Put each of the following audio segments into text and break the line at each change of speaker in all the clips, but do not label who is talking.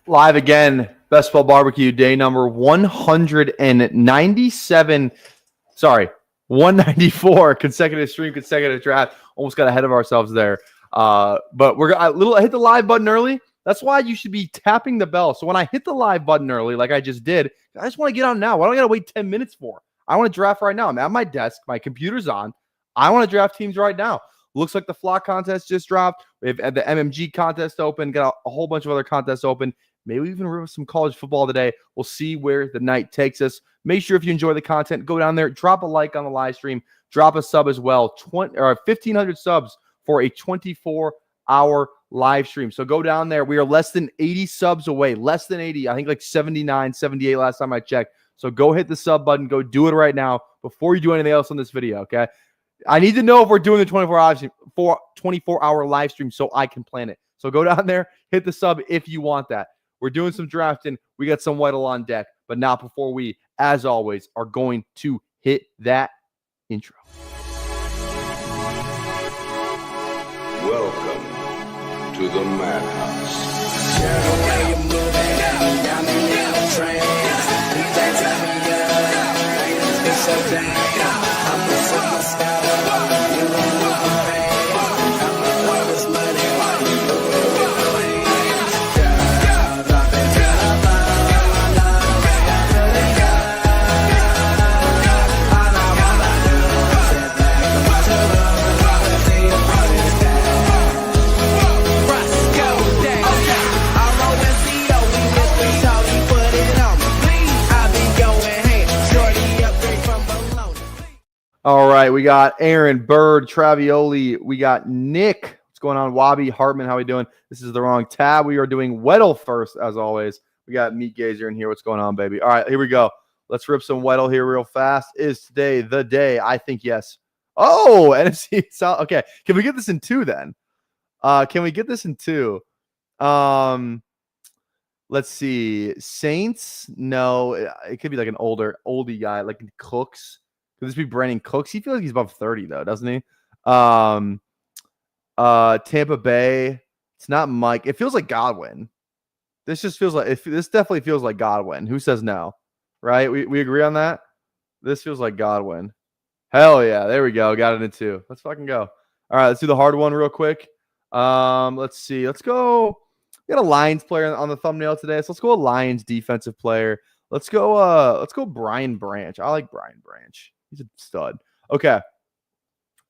Live again, Best Ball Barbecue, day number 197. Sorry, 194 consecutive stream, consecutive draft. Almost got ahead of ourselves there. But I hit the live button early. That's why you should be tapping the bell. So when I hit the live button early, like I just did, I just want to get on now. Why do I got to wait 10 minutes for? I want to draft right now. I'm at my desk. My computer's on. I want to draft teams right now. Looks like the flock contest just dropped. We have the MMG contest open. Got a whole bunch of other contests open. Maybe even review some college football today. We'll see where the night takes us. Make sure if you enjoy the content, go down there, drop a like on the live stream, drop a sub as well. 1,500 subs for a 24-hour live stream. So go down there. We are less than 80 subs away. Less than 80. I think like 79, 78 last time I checked. So go hit the sub button. Go do it right now before you do anything else on this video, okay? I need to know if we're doing the 24-hour live stream so I can plan it. So go down there, hit the sub if you want that. We're doing some drafting. We got some Weddle on deck, but not before we, as always, are going to hit that intro.
Welcome to the Madhouse.
All right, we got Aaron, Bird, Travioli. We got Nick. What's going on? Wabi, Hartman, how we doing? This is the wrong tab. We are doing Weddle first, as always. We got Meat Gazer in here. What's going on, baby? All right, here we go. Let's rip some Weddle here real fast. Is today the day? I think yes. Oh, NFC South. Okay, can we get this in two then? Can we get this in two? Let's see. Saints? No, it could be like an oldie guy, like Cooks. Could this be Brandon Cooks? He feels like he's above 30 though, doesn't he? Tampa Bay. It's not Mike. It feels like Godwin. This just feels like this definitely feels like Godwin. Who says no? Right? We agree on that. This feels like Godwin. Hell yeah! There we go. Got it in two. Let's fucking go. All right, let's do the hard one real quick. Let's see. Let's go. We got a Lions player on the thumbnail today, so let's go a Lions defensive player. Let's go Brian Branch. I like Brian Branch. He's a stud. Okay.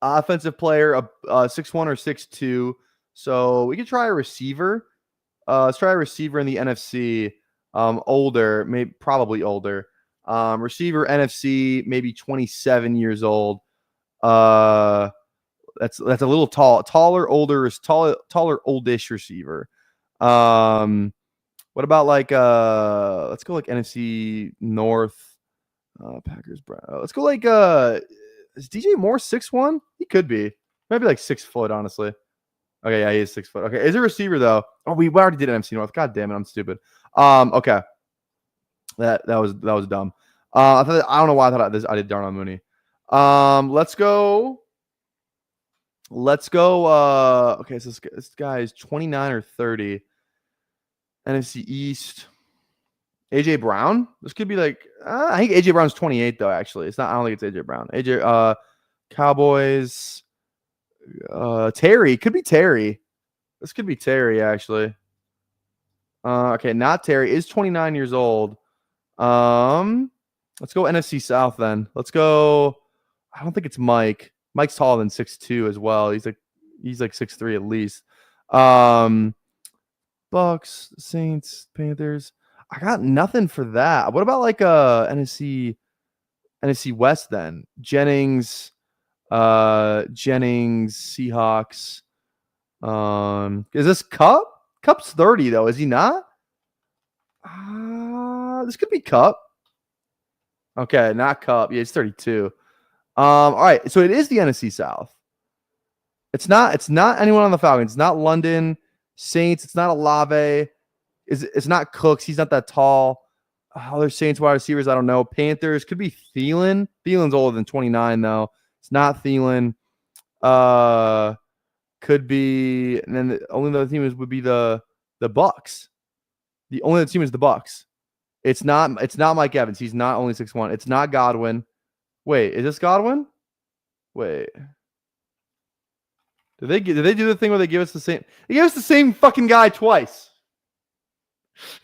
Offensive player, 6'1" or 6'2". So we could try a receiver. Let's try a receiver in the NFC. Older, maybe probably older. Receiver NFC, maybe 27 years old. That's a little taller, oldish receiver. What about like let's go like NFC North. Packers, let's go like is DJ Moore 6'1"? He could be. Maybe like 6 foot, honestly. Okay, yeah, he is 6 foot. Okay, is a receiver though. Oh, we already did NFC North. God damn it, I'm stupid. Okay. That was dumb. I don't know why I thought I did Darnell Mooney. Let's go. Okay, so this guy is 29 or 30. NFC East. AJ Brown? This could be like I think AJ Brown's 28 though, actually. It's not, I don't think it's AJ Brown. Cowboys. Terry. Could be Terry. This could be Terry, actually. Okay, not Terry. Is 29 years old. Let's go NFC South then. Let's go. I don't think it's Mike. Mike's taller than 6'2" as well. He's like 6'3" at least. Bucks, Saints, Panthers. I got nothing for that. What about like NFC West then? Jennings, Seahawks. Is this Cup? Cup's 30 though, is he not? This could be Cup. Okay, not Cup. Yeah, he's 32. All right, so it is the NFC South. It's not anyone on the Falcons. It's not London, Saints. It's not Olave. It's not Cooks. He's not that tall. Other Saints wide receivers, I don't know. Panthers could be Thielen. Thielen's older than 29 though. It's not Thielen. Could be, and then the only other team would be the Bucks. The only other team is the Bucks. It's not Mike Evans. He's not only 6'1". It's not Godwin. Wait, is this Godwin? Wait. Did they do the thing where they give us the same? They gave us the same fucking guy twice.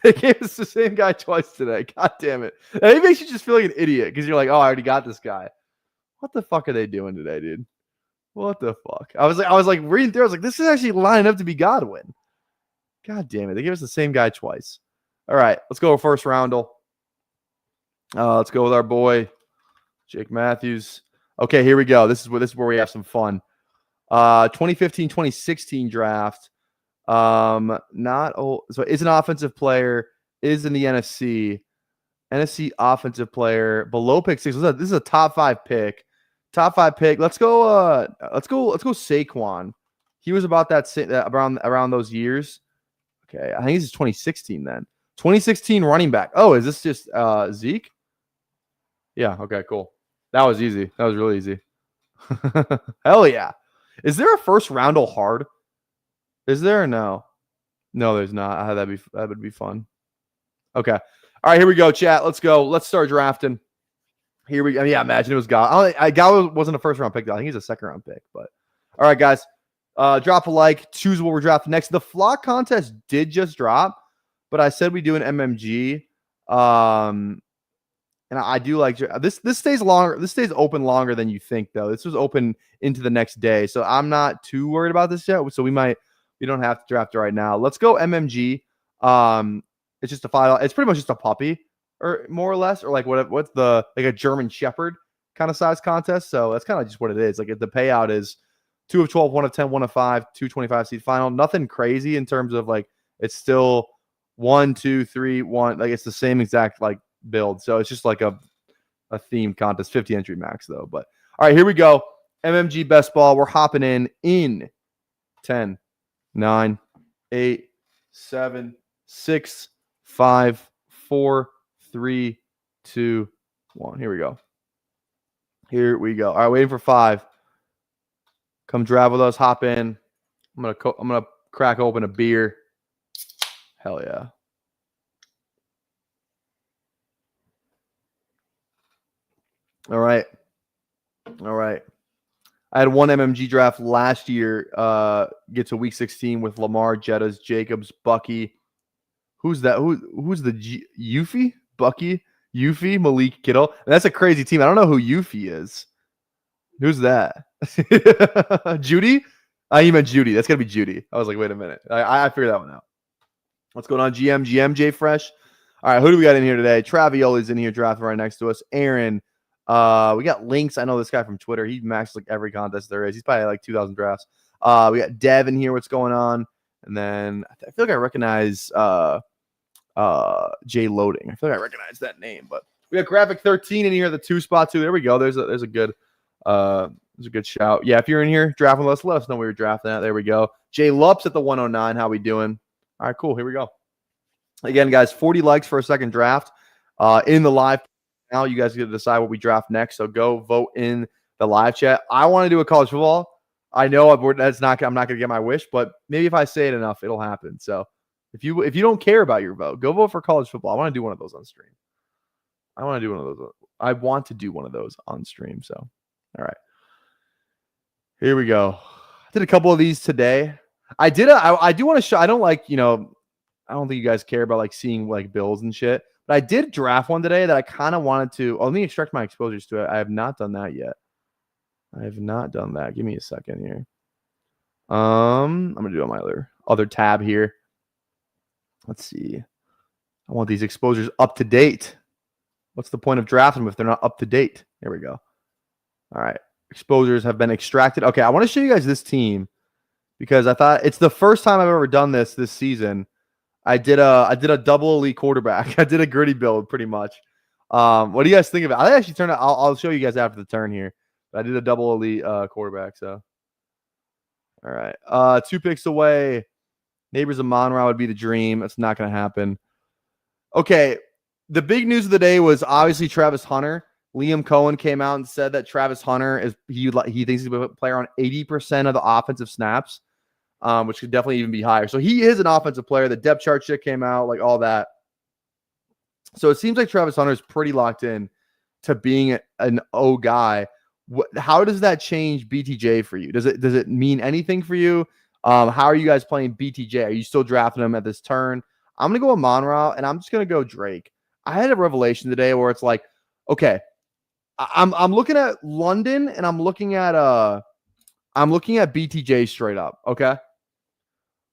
They gave us the same guy twice today. God damn it. And it makes you just feel like an idiot because you're like, oh, I already got this guy. What the fuck are they doing today, dude? What the fuck? I was like reading through. I was like, this is actually lining up to be Godwin. God damn it. They gave us the same guy twice. All right, let's go first roundel. Let's go with our boy, Jake Matthews. Okay, here we go. This is where we have some fun. 2015-2016 draft. Not old. So is an offensive player, is in the NFC. NFC offensive player, below pick 6. This is a top 5 pick. Top 5 pick. Let's go Saquon. He was about that around those years. Okay, I think this is 2016 then. 2016 running back. Oh, is this just Zeke? Yeah, okay, cool. That was easy. That was really easy. Hell yeah. Is there a first roundel hard? Is there or no? No, there's not. That would be fun. Okay. All right, here we go, chat. Let's go. Let's start drafting. Here we go. Yeah, imagine it was Gal. Gal wasn't a first round pick, though. I think he's a second round pick. But all right, guys. Drop a like. Choose what we're drafting next. The flock contest did just drop, but I said we do an MMG. And I do like this. This stays longer. This stays open longer than you think, though. This was open into the next day, so I'm not too worried about this yet. So we don't have to draft it right now. Let's go MMG. It's just a file. It's pretty much just a puppy, or more or less, or like what's the like a German Shepherd kind of size contest. So that's kind of just what it is. Like if the payout is 2 of 12, 1 of 10, 1 of 5, 225 seed final. Nothing crazy in terms of like it's still 1, 2, 3, 1. Like it's the same exact like build. So it's just like a theme contest, 50 entry max though. But all right, here we go. MMG best ball. We're hopping in 10, 9, 8, 7, 6, 5, 4, 3, 2, 1. Here we go. Here we go. All right, waiting for 5. Come drive with us. Hop in. I'm gonna crack open a beer. Hell yeah. All right. I had one MMG draft last year. Get to week 16 with Lamar, Jettas, Jacobs, Bucky. Who's that? Who's the Yuffie? Bucky, Yuffie, Malik Kittle. And that's a crazy team. I don't know who Yuffie is. Who's that? Judy? You meant Judy. That's gotta be Judy. I was like, wait a minute. I figured that one out. What's going on? GMJ Fresh. All right, who do we got in here today? Travioli's in here drafting right next to us. Aaron. We got Links. I know this guy from Twitter. He maxed like every contest there is. He's probably like 2,000 drafts. We got Dev in here. What's going on? And then I feel like I recognize Jay Loading. I feel like I recognize that name. But we got Graphic 13 in here, the 2 spot too. There we go. There's a good shout. Yeah, if you're in here drafting with us, let us know where you're drafting at. There we go. Jay Lups at the 109. How we doing? All right, cool. Here we go. Again, guys, 40 likes for a second draft in the live. Now you guys get to decide what we draft next. So go vote in the live chat. I want to do a college football. I know I'm not going to get my wish, but maybe if I say it enough, it'll happen. So if you don't care about your vote, go vote for college football. I want to do one of those on stream. I want to do one of those on stream. So, all right, here we go. I did a couple of these today. I do want to show. I don't like, I don't think you guys care about like seeing like bills and shit. But I did draft one today that I kind of wanted to. Let me extract my exposures to it. I have not done that yet. I have not done that. Give me a second here. I'm gonna do it on my other tab here. Let's see. I want these exposures up to date. What's the point of drafting them if they're not up to date? There we go. All right. Exposures have been extracted. Okay, I want to show you guys this team because I thought it's the first time I've ever done this season. I did a double elite quarterback. I did a gritty build pretty much. What do you guys think of it? I actually turned out. I'll show you guys after the turn here. But I did a double elite quarterback. So, all right. 2 picks away. Neighbors of Monroe would be the dream. That's not going to happen. Okay. The big news of the day was obviously Travis Hunter. Liam Cohen came out and said that Travis Hunter he thinks he's going to play around 80% of the offensive snaps. which could definitely even be higher. So he is an offensive player. The depth chart shit came out, like all that. So it seems like Travis Hunter is pretty locked in to being an O guy. How does that change BTJ for you? Does it mean anything for you? How are you guys playing BTJ? Are you still drafting him at this turn? I'm gonna go Amon-Ra, and I'm just gonna go Drake. I had a revelation today where it's like, okay, I'm looking at London and I'm looking at BTJ straight up. Okay.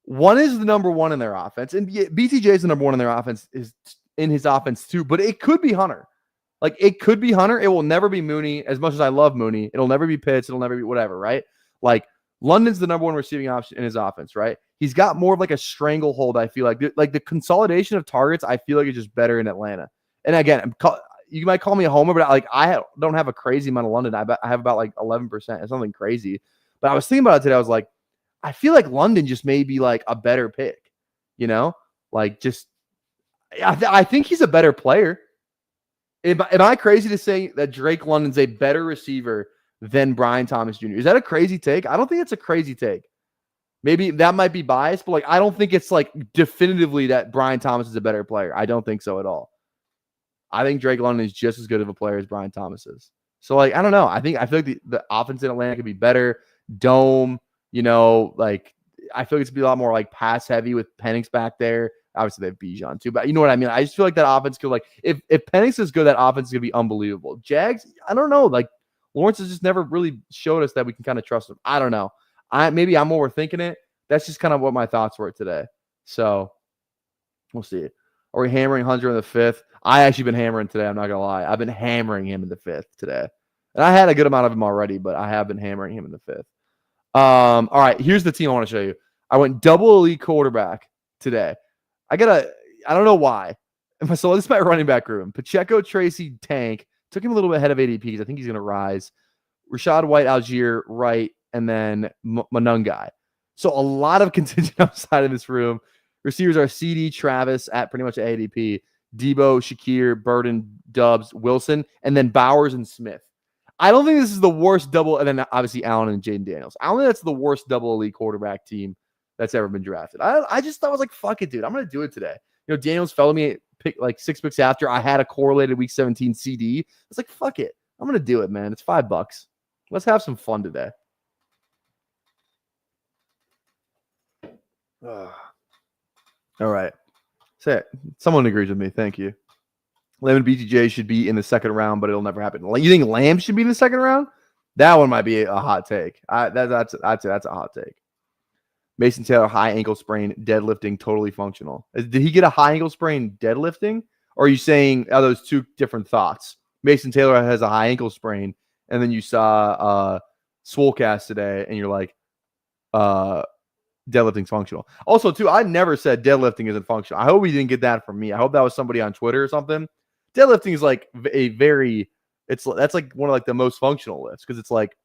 One is the number one in their offense, and BTJ is the number one in their offense, is in his offense too, but it could be Hunter. Like, it could be Hunter. It will never be Mooney. As much as I love Mooney, it'll never be Pitts. It'll never be whatever, right? Like, London's the number one receiving option in his offense, right? He's got more of like a stranglehold, I feel like. Like, the consolidation of targets, I feel like, is just better in Atlanta. And again, you might call me a homer, but like, don't have a crazy amount of London. I have about like 11%. It's something crazy. But I was thinking about it today. I was like, I feel like London just may be like a better pick, you know? Like, just, I think he's a better player. Am I crazy to say that Drake London's a better receiver than Brian Thomas Jr.? Is that a crazy take? I don't think it's a crazy take. Maybe that might be biased, but like, I don't think it's like definitively that Brian Thomas is a better player. I don't think so at all. I think Drake London is just as good of a player as Brian Thomas is. So, like, I don't know. I feel like the offense in Atlanta could be better. Dome, like, I feel like it's be a lot more like pass heavy with Penix back there. Obviously, they have Bijan too, but you know what I mean? I just feel like that offense could, like, if Penix is good, that offense is going to be unbelievable. Jags, I don't know. Like, Lawrence has just never really showed us that we can kind of trust him. I don't know. Maybe I'm overthinking it. That's just kind of what my thoughts were today. So, we'll see. Are we hammering Hunter in the 5th? I actually been hammering today. I'm not going to lie. I've been hammering him in the 5th today. And I had a good amount of him already, but I have been hammering him in the 5th. All right, here's the team I want to show you. I went double elite quarterback today. I don't know why. So this is my running back room. Pacheco, Tracy, Tank. Took him a little bit ahead of ADP because I think he's going to rise. Rashad White, Algier, right, and then Manungai. So a lot of contingent outside of this room. Receivers are CD, Travis at pretty much ADP. Debo, Shakir, Burden, Dubs, Wilson, and then Bowers and Smith. I don't think this is the worst double, and then obviously Allen and Jaden Daniels. I don't think that's the worst double elite quarterback team that's ever been drafted. I just thought, I was like, fuck it, dude. I'm going to do it today. Daniels fell to me like 6 picks after. I had a correlated week 17 CD. It's like, fuck it. I'm going to do it, man. It's $5. Let's have some fun today. All right. Say it. Someone agrees with me. Thank you. Lamb and BTJ should be in the second round, but it'll never happen. You think Lamb should be in the second round? That one might be a hot take. That's a hot take. Mason Taylor, high ankle sprain, deadlifting, totally functional. Did he get a high ankle sprain deadlifting? Or are you saying, are those two different thoughts? Mason Taylor has a high ankle sprain, and then you saw Swolecast today, and you're like, deadlifting's functional. Also, too, I never said deadlifting isn't functional. I hope we didn't get that from me. I hope that was somebody on Twitter or something. Deadlifting is like that's like one of like the most functional lifts, because it's like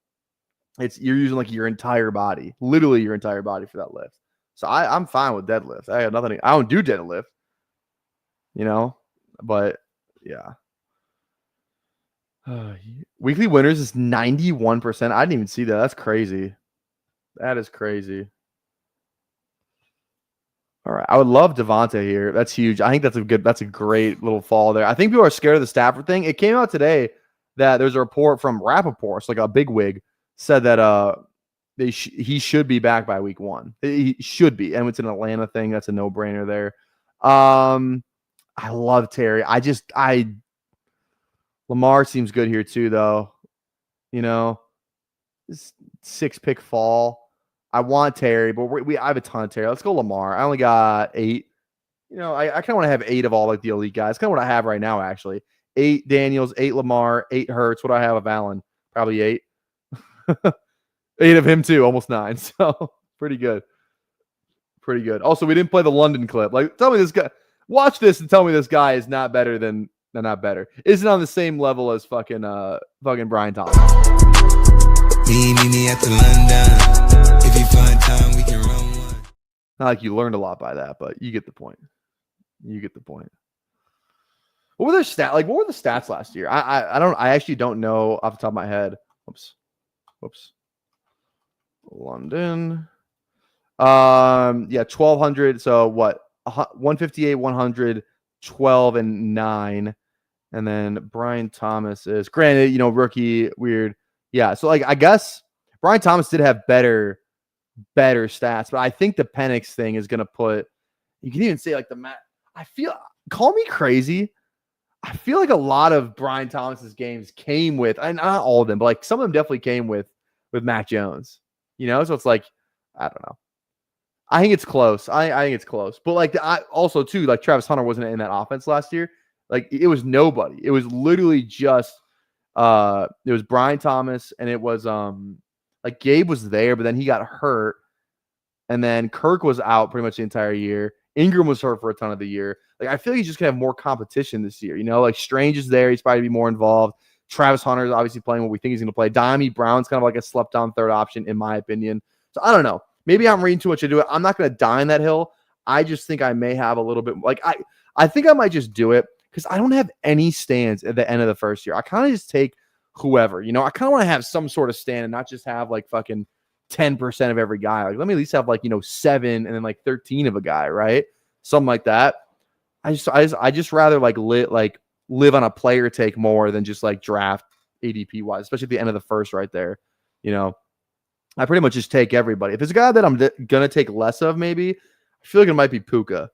you're using like your entire body, literally your entire body for that lift. So I'm fine with deadlift. I have nothing. I don't do deadlift, but yeah. Weekly winners is 91%. I didn't even see that. That's crazy. That is crazy. All right. I would love Devonta here. That's huge. I think that's a great little fall there. I think people are scared of the Stafford thing. It came out today that there's a report from Rappaport, it's like a big wig, said that he should be back by week 1. He should be. And it's an Atlanta thing. That's a no-brainer there. I love Terry. Lamar seems good here too, though. 6-pick fall. I want Terry, but I have a ton of Terry. Let's go Lamar. I only got 8. I kind of want to have 8 of all like the elite guys. Kind of what I have right now, actually. 8 Daniels, 8 Lamar, 8 Hurts. What do I have of Allen? Probably 8. 8 of him too, almost 9. So pretty good. Pretty good. Also, we didn't play the London clip. Like, tell me this guy. Watch this and tell me this guy is not better than not better. Isn't on the same level as fucking Brian Thomas.
Me at the London. If you find time, we can run one.
Not like you learned a lot by that, but you get the point. What were their stats? Like, what were the stats last year? I actually don't know off the top of my head. Whoops. London. Yeah, 1,200. So what? 158, 100, 12, and 9. And then Brian Thomas is, granted, rookie, weird. Yeah, so like I guess Brian Thomas did have better stats, but I think the Penix thing is gonna put. You can even say like call me crazy. I feel like a lot of Brian Thomas's games came with, and not all of them, but like some of them definitely came with Mac Jones. So it's like I don't know. I think it's close. I think it's close, but like also too, like Travis Hunter wasn't in that offense last year. Like it was nobody. It was literally just it was Brian Thomas, and it was like Gabe was there, but then he got hurt, and then Kirk was out pretty much the entire year. Ingram was hurt for a ton of the year. Like I feel like he's just gonna have more competition this year. Like Strange is there, he's probably be more involved. Travis Hunter is obviously playing what we think he's gonna play. Diami Brown's kind of like a slept on third option in my opinion. So I don't know. Maybe I'm reading too much into it. I'm not gonna die on that hill. I just think I may have a little bit like I think I might just do it because I don't have any stands at the end of the first year. I kind of just take whoever. I kind of want to have some sort of stand and not just have like fucking 10% of every guy. Like let me at least have like 7 and then like 13 of a guy, right? Something like that. I just rather like live on a player take more than just like draft ADP wise, especially at the end of the first right there. I pretty much just take everybody. If it's a guy that I'm gonna take less of, maybe I feel like it might be Puka.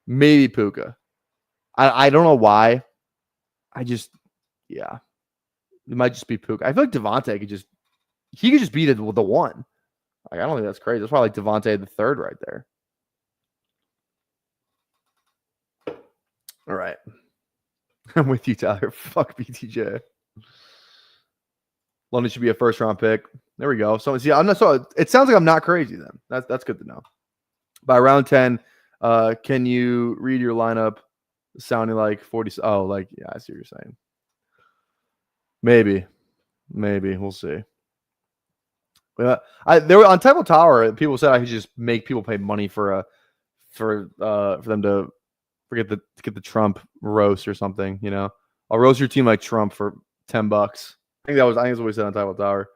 Maybe Puka. I don't know why. It might just be Puka. I feel like Devontae could just be the one. Like, I don't think that's crazy. That's probably like Devontae the third right there. All right. I'm with you, Tyler. Fuck BTJ. London should be a first round pick. There we go. So I'm not so it sounds like I'm not crazy then. That's good to know. By round 10, can you read your lineup sounding like 40? Oh, like yeah, I see what you're saying. Maybe we'll see. There were on Table Tower. People said I could just make people pay money for them to get the Trump roast or something. I'll roast your team like Trump for $10. I think that's what we said on Table Tower.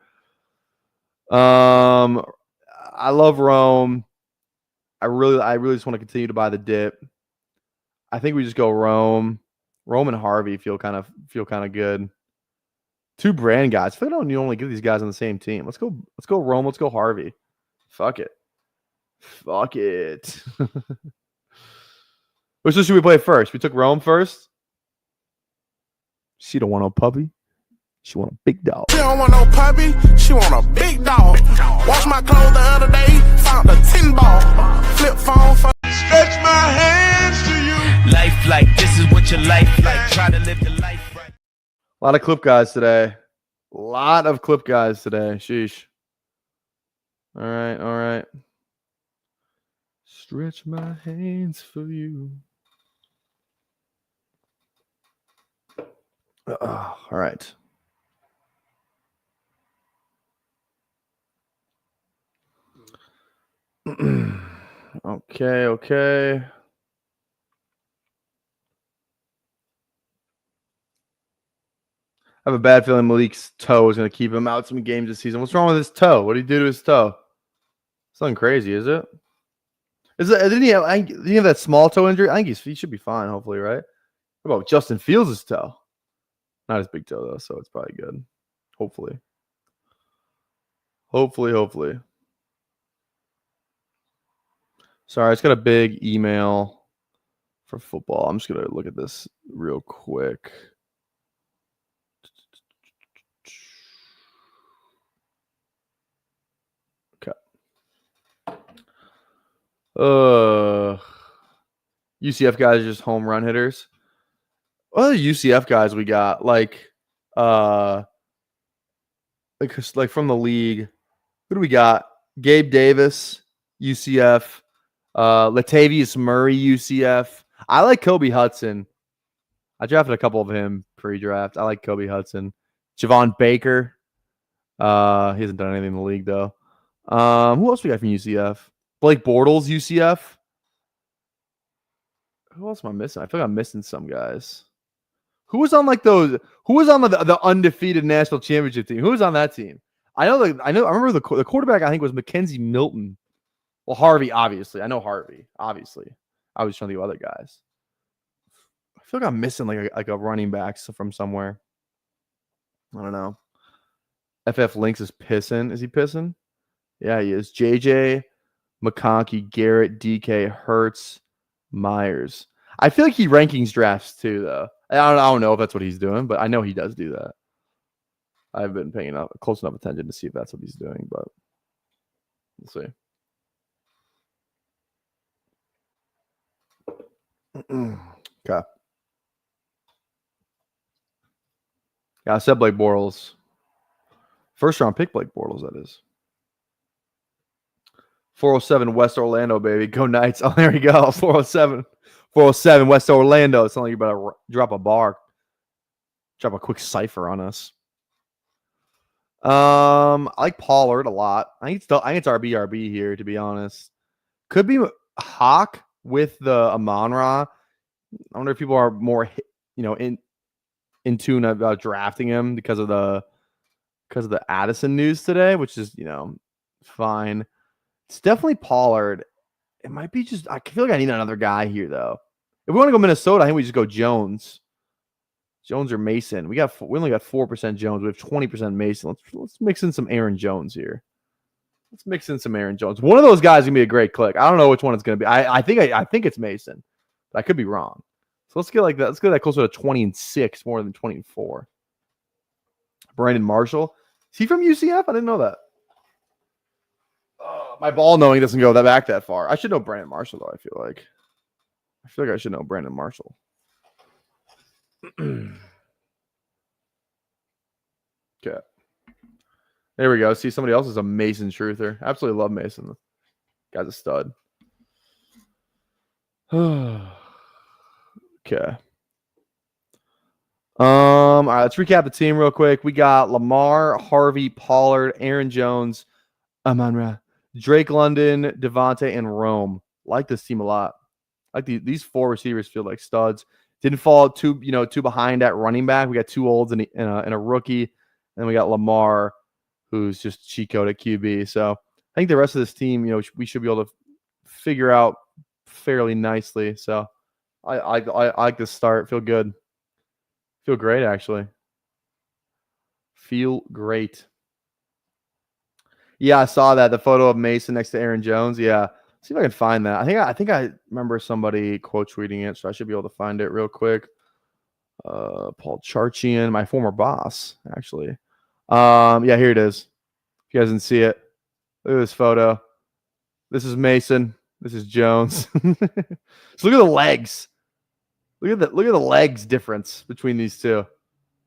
I love Rome. I really just want to continue to buy the dip. I think we just go Rome. Rome and Harvey feel kind of good. Two brand guys. I feel like I don't normally get these guys on the same team. Let's go Rome. Let's go Harvey. Fuck it. Which one should we play first? We took Rome first. She don't want no puppy. She want a big dog.
She don't want no puppy. She want a big dog. Wash my clothes the other day. Found a 10 ball. Flip phone for.
Stretch my hands to you.
Life like this is what your life like. Try to live the life right.
A lot of clip guys today. Sheesh. All right. Stretch my hands for you. All right. Okay. I have a bad feeling Malik's toe is going to keep him out some games this season. What's wrong with his toe? What did he do to his toe? It's nothing crazy, is it? Didn't he have that small toe injury? I think he should be fine, hopefully, right? What about Justin Fields' toe? Not his big toe, though, so it's probably good. Hopefully. Sorry, I just got a big email for football. I'm just going to look at this real quick. UCF guys are just home run hitters. What other UCF guys we got? Like from the league. Who do we got? Gabe Davis, UCF. Latavius Murray, UCF. I like Kobe Hudson. I drafted a couple of him pre-draft. I like Kobe Hudson. Javon Baker. He hasn't done anything in the league though. Who else we got from UCF? Blake Bortles, UCF. Who else am I missing? I feel like I'm missing some guys. Who was on like those? Who was on the undefeated national championship team? Who was on that team? I remember the quarterback. I think was Mackenzie Milton Well, Harvey, obviously. I know Harvey, obviously. I was trying to think of other guys. I feel like I'm missing like a running back from somewhere. I don't know. FF Links is pissing. Is he pissing? Yeah, he is. JJ, McConkey, Garrett, DK, Hertz, Myers. I feel like he rankings drafts too, though. I don't know if that's what he's doing, but I know he does do that. I've been paying close enough attention to see if that's what he's doing, but we'll see. Okay. Yeah, I said Blake Bortles. First round pick Blake Bortles, that is. 407 West Orlando, baby. Go Knights. Oh, there you go. 407. 407 West Orlando. It's not like you better drop a bar. Drop a quick cipher on us. I like Pollard a lot. I think it's RB here, to be honest. Could be Hawk with the Amon-Ra. I wonder if people are more, in tune about drafting him because of the Addison news today, which is fine. It's definitely Pollard. It might be just I feel like I need another guy here though. If we want to go Minnesota, I think we just go Jones. Jones or Mason. We only got 4% Jones. We have 20% Mason. Let's mix in some Aaron Jones here. Let's mix in some Aaron Jones. One of those guys is gonna be a great click. I don't know which one it's gonna be. I think it's Mason, but I could be wrong. So let's get like that. Let's get that closer to 20-6 more than 24. Brandon Marshall. Is he from UCF? I didn't know that. My ball knowing doesn't go back that far. I should know Brandon Marshall though. I feel like I should know Brandon Marshall. Okay. There we go. See, somebody else is a Mason truther. Absolutely love Mason. Guy's a stud. Okay. All right, let's recap the team real quick. We got Lamar, Harvey, Pollard, Aaron Jones, Amon-Ra, Drake London, Devontae, and Rome. Like this team a lot. Like these four receivers feel like studs. Didn't fall too behind at running back. We got two olds and a rookie. And we got Lamar, who's just cheat code at QB. So I think the rest of this team, we should be able to figure out fairly nicely. So I like this start. Feel good. Feel great, actually. Feel great. Yeah, I saw that. The photo of Mason next to Aaron Jones. Yeah. See if I can find that. I think I remember somebody quote tweeting it, so I should be able to find it real quick. Paul Charchian, my former boss, actually. Yeah, here it is. If you guys didn't see it, look at this photo. This is Mason. This is Jones. So look at the legs. Look at the legs difference between these two.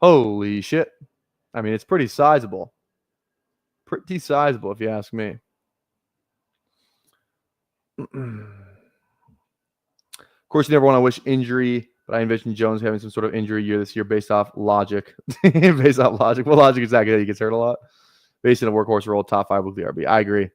Holy shit. I mean, it's pretty sizable. Pretty sizable, if you ask me. Of course, you never want to wish injury, but I envision Jones having some sort of injury year this year based off logic. Based off logic. Well, logic is that he gets hurt a lot. Based on a workhorse role, top 5 weekly RB. I agree.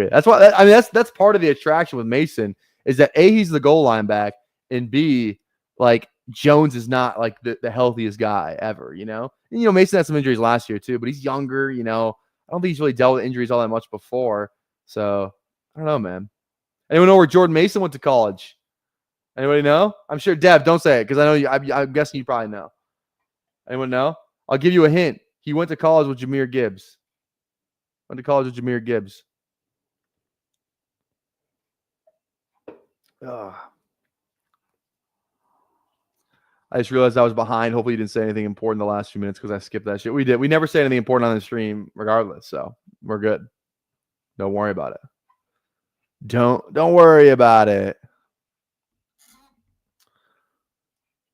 That's why. That's part of the attraction with Mason is that A, he's the goal line back, and B, like Jones is not like the healthiest guy ever. And, Mason had some injuries last year too, but he's younger. I don't think he's really dealt with injuries all that much before. So I don't know, man. Anyone know where Jordan Mason went to college? Anybody know? I'm sure. Dev, don't say it because I know you. I'm guessing you probably know. Anyone know? I'll give you a hint. He went to college with Jahmyr Gibbs. Ugh. I just realized I was behind. Hopefully you didn't say anything important the last few minutes because I skipped that shit. We did. We never say anything important on the stream regardless, so we're good. Don't worry about it. Don't worry about it.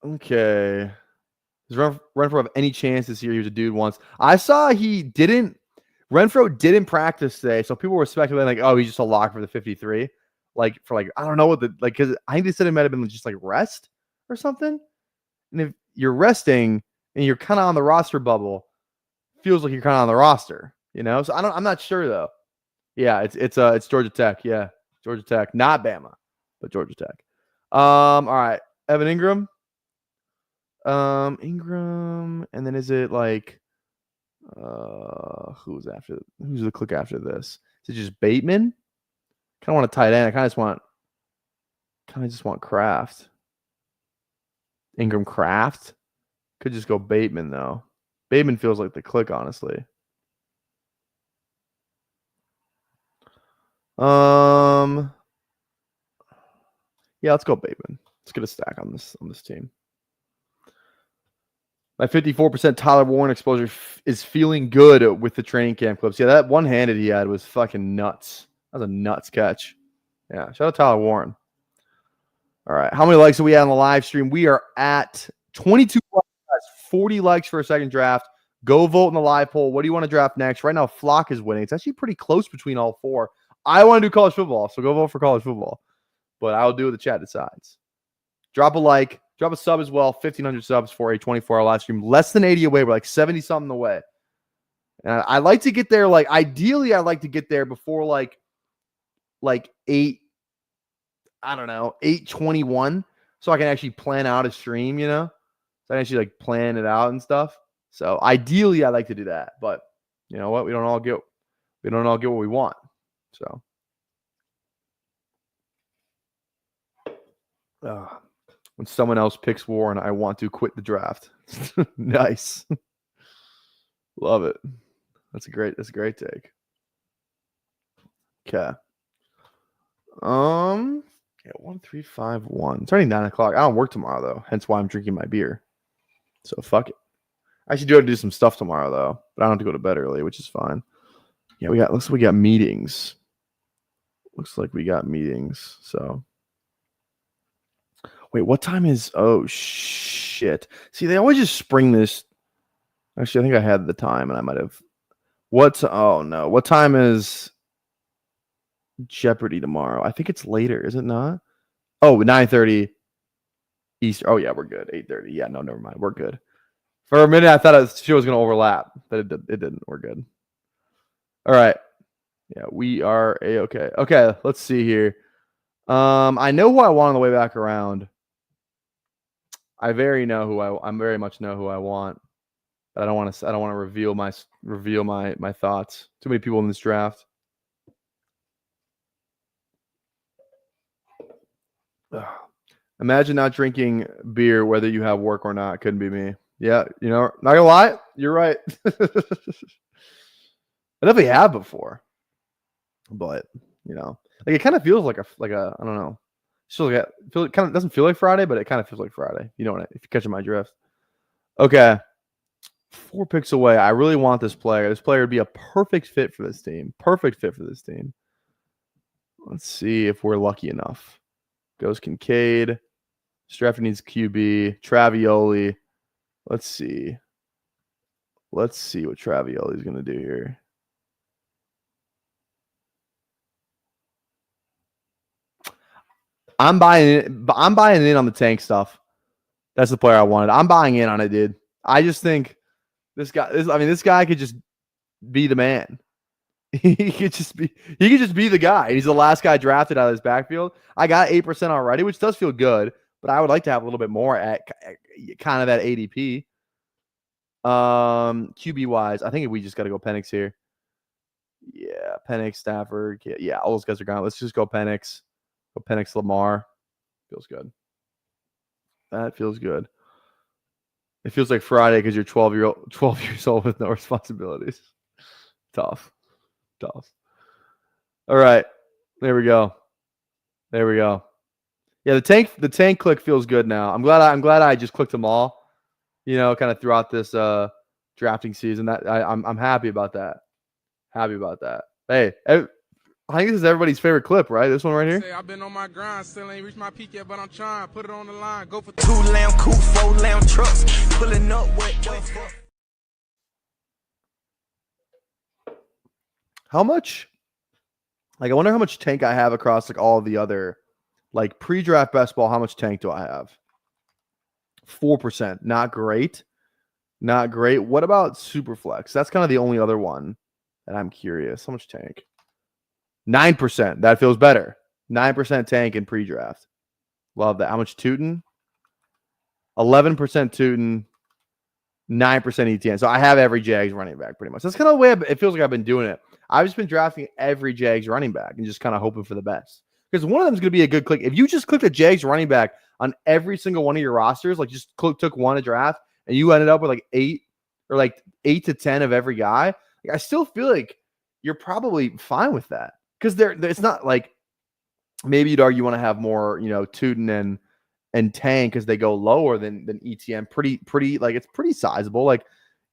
Okay. Does Renfro have any chance this year? He was a dude once. I saw he didn't. Renfro didn't practice today, so people were speculating like, oh, he's just a lock for the 53. I don't know what because I think they said it might have been just like rest or something. And if you're resting and you're kind of on the roster bubble, feels like you're kind of on the roster, So I'm not sure though. Yeah, it's Georgia Tech. Yeah, Georgia Tech, not Bama, but Georgia Tech. All right, Evan Ingram. Ingram, and then is it like who's the click after this? Is it just Bateman? Kind of want a tight end. I kind of just want Kraft. Ingram Kraft. Could just go Bateman though. Bateman feels like the click, honestly. Yeah, let's go Bateman. Let's get a stack on this team. My 54% Tyler Warren exposure is feeling good with the training camp clips. Yeah, that one-handed he had was fucking nuts. That was a nuts catch. Yeah, shout out Tyler Warren. All right, how many likes do we have on the live stream? We are at 22 likes, 40 likes for a second draft. Go vote in the live poll. What do you want to draft next? Right now, Flock is winning. It's actually pretty close between all four. I want to do college football, so go vote for college football. But I'll do what the chat decides. Drop a like. Drop a sub as well. 1,500 subs for a 24-hour live stream. Less than 80 away. We're like 70-something away. And I like to get there, like, ideally, I like to get there before, like 8, I don't know, 8:21, so I can actually plan out a stream, you know? So I can actually, like, plan it out and stuff. So ideally, I like to do that. But you know what? We don't all get what we want. So. When someone else picks Warren, I want to quit the draft. Nice. Love it. That's a great take. Okay. Yeah, 1351. It's already 9 o'clock. I don't work tomorrow though, hence why I'm drinking my beer. So fuck it. I actually do have to do some stuff tomorrow though, but I don't have to go to bed early, which is fine. Yeah, looks like we got meetings. So wait, what time is? Oh shit! See, they always just spring this. Actually, I think I had the time, and I might have. Oh no! What time is Jeopardy tomorrow? I think it's later, is it not? Oh, 9:30 Eastern. Oh yeah, we're good. 8:30. Yeah, no, never mind. We're good. For a minute, I thought the show was going to overlap, but it didn't. We're good. All right. Yeah, we are a-okay. Okay, let's see here. I know who I want on the way back around. I very much know who I want, but I don't want to reveal my thoughts. Too many people in this draft. Ugh. Imagine not drinking beer whether you have work or not. Couldn't be me. Yeah, not gonna lie, you're right. I definitely have before, but like it kind of feels like a I don't know. It kind of doesn't feel like Friday, but it kind of feels like Friday. You know what? If you're catching my drift. Okay. 4 picks away. I really want this player. This player would be a perfect fit for this team. Let's see if we're lucky enough. Goes Kincaid. Stratford needs QB. Travioli. Let's see what Travioli's going to do here. I'm buying in on the tank stuff. That's the player I wanted. I'm buying in on it, dude. I just think this guy could just be the man. He could just be the guy. He's the last guy drafted out of his backfield. I got 8% already, which does feel good, but I would like to have a little bit more at kind of that ADP. QB wise, I think we just got to go Penix here. Yeah, Penix, Stafford. Yeah, all those guys are gone. Let's just go Penix. Go Penix, Lamar. Feels good. That feels good. It feels like Friday because you're 12 years old with no responsibilities. Tough. All right. There we go. Yeah, the tank click feels good now. I'm glad I just clicked them all. Kind of throughout this drafting season. That I'm happy about that. Hey, I think this is everybody's favorite clip, right? This one right here.
I've been on my grind, still ain't reached my peak yet, but I'm trying. Put it on the line, go for
2 lamb coupe, 4 lamb trucks, pulling up with.
How much? I wonder how much tank I have across all of the other, pre-draft best ball. How much tank do I have? 4%. Not great. What about Superflex? That's kind of the only other one that I'm curious. How much tank? 9%. That feels better. 9% tank in pre-draft. Love that. How much Tootin? 11% Tootin. 9% ETN. So I have every Jags running back pretty much. That's kind of the way it feels like I've been doing it. I've just been drafting every Jags running back and just kind of hoping for the best. Because one of them is going to be a good click. If you just clicked a Jags running back on every single one of your rosters, like just took one to draft, and you ended up with like 8 to 10 of every guy, like I still feel like you're probably fine with that. Because it's not like maybe you'd argue you want to have more, Tootin and Tank because they go lower than ETN. Pretty like it's pretty sizable. Like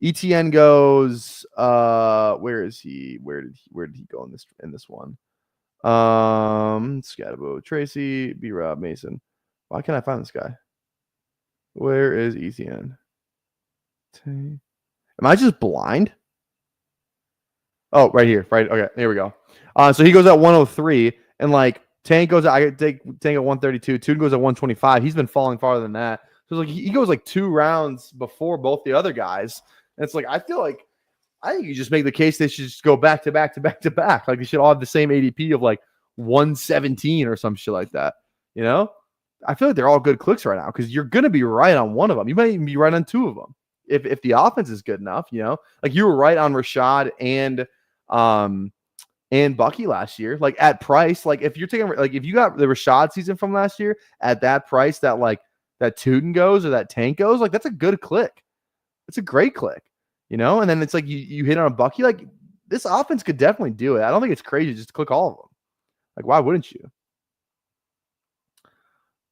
ETN goes where is he? Where did he go in this one? Scatabo, Tracy, B Rob, Mason. Why can't I find this guy? Where is ETN? Am I just blind? Oh, right here. Right. Okay, here we go. So he goes at 103, and like Tank goes. I take Tank at 132. Tune goes at 125. He's been falling farther than that. So it's like he goes like 2 rounds before both the other guys. And it's like I think you just make the case they should just go back to back to back to back. Like they should all have the same ADP of like 117 or some shit like that. I feel like they're all good clicks right now because you're gonna be right on one of them. You might even be right on 2 of them if the offense is good enough. Like you were right on Rashad and Bucky last year, like at price. Like if you're taking, like if you got the Rashad season from last year at that price, that like that Tootin goes or that Tank goes, like that's a good click. It's a great click, and then it's like you hit on a Bucky, like this offense could definitely do it. I don't think it's crazy just to click all of them. Like why wouldn't you?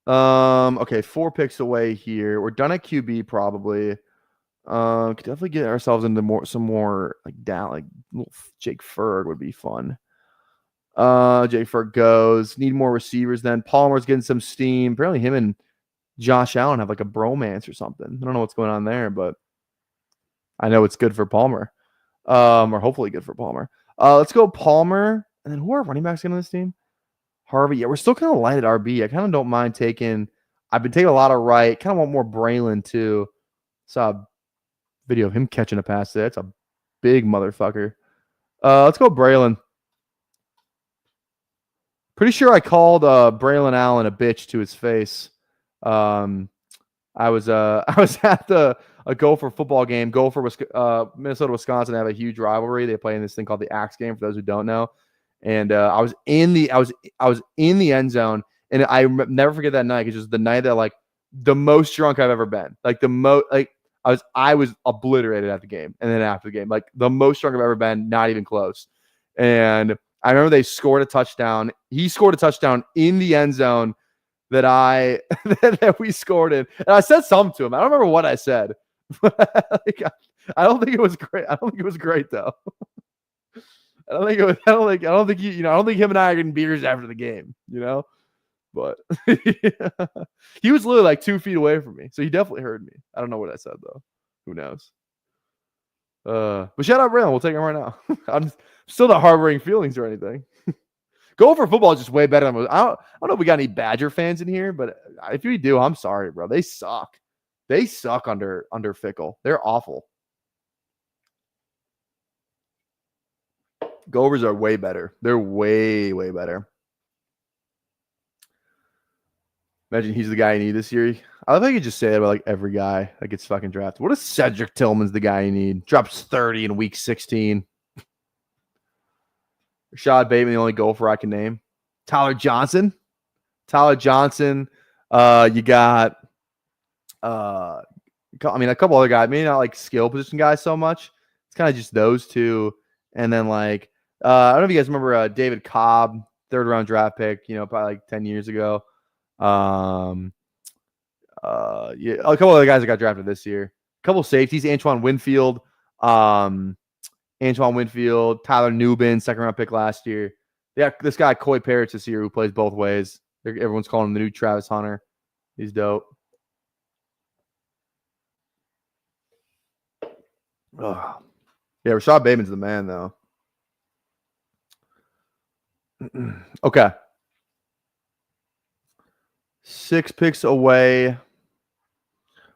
Okay, 4 picks away here. We're done at QB probably. Could definitely get ourselves into some more like down, like little Jake Ferg would be fun. Jake Ferg goes. Need more receivers then. Palmer's getting some steam. Apparently him and Josh Allen have like a bromance or something. I don't know what's going on there, but I know it's good for Palmer. Or hopefully good for Palmer. Let's go Palmer. And then who are running backs on this team? Harvey. Yeah, we're still kind of light at RB. I kind of don't mind taking. I've been taking a lot of right. Kind of want more Braylon too. Saw a video of him catching a pass there. It's a big motherfucker. Let's go Braylon. Pretty sure I called Braylon Allen a bitch to his face. I was at a Gopher football game. Gopher, Minnesota, Wisconsin have a huge rivalry. They play in this thing called the Axe game. For those who don't know, and I was in the end zone, and I never forget that night because it was the night that like the most drunk I've ever been. Like the most like I was obliterated at the game, and then after the game, like the most drunk I've ever been, not even close. And I remember they scored a touchdown. He scored a touchdown in the end zone that we scored in. And I said something to him. I don't remember what I said. Like, I don't think it was great. I don't think it was great though. I don't think him and I are getting beers after the game, But he was literally like 2 feet away from me. So he definitely heard me. I don't know what I said though. Who knows? But shout out Braylon. We'll take him right now. I'm still not harboring feelings or anything. Go for football is just way better than I don't know if we got any Badger fans in here, but if we do, I'm sorry, bro. They suck. They suck under Fickle. They're awful. Govers are way better. They're way, way better. Imagine he's the guy you need this year. I love how you just say that about like every guy that gets fucking drafted. What if Cedric Tillman's the guy you need? Drops 30 in week 16. Rashad Bateman, the only gopher I can name. Tyler Johnson. You got a couple other guys. Maybe not like skill position guys so much. It's kind of just those two. And then like I don't know if you guys remember David Cobb, 3rd round draft pick, probably like 10 years ago. Yeah, a couple other guys that got drafted this year. A couple safeties, Antoine Winfield, Tyler Newbin, 2nd round pick last year. Yeah, this guy Coy Parrots this year who plays both ways. Everyone's calling him the new Travis Hunter. He's dope. Oh. Yeah, Rashad Bateman's the man though. Okay. 6 picks away.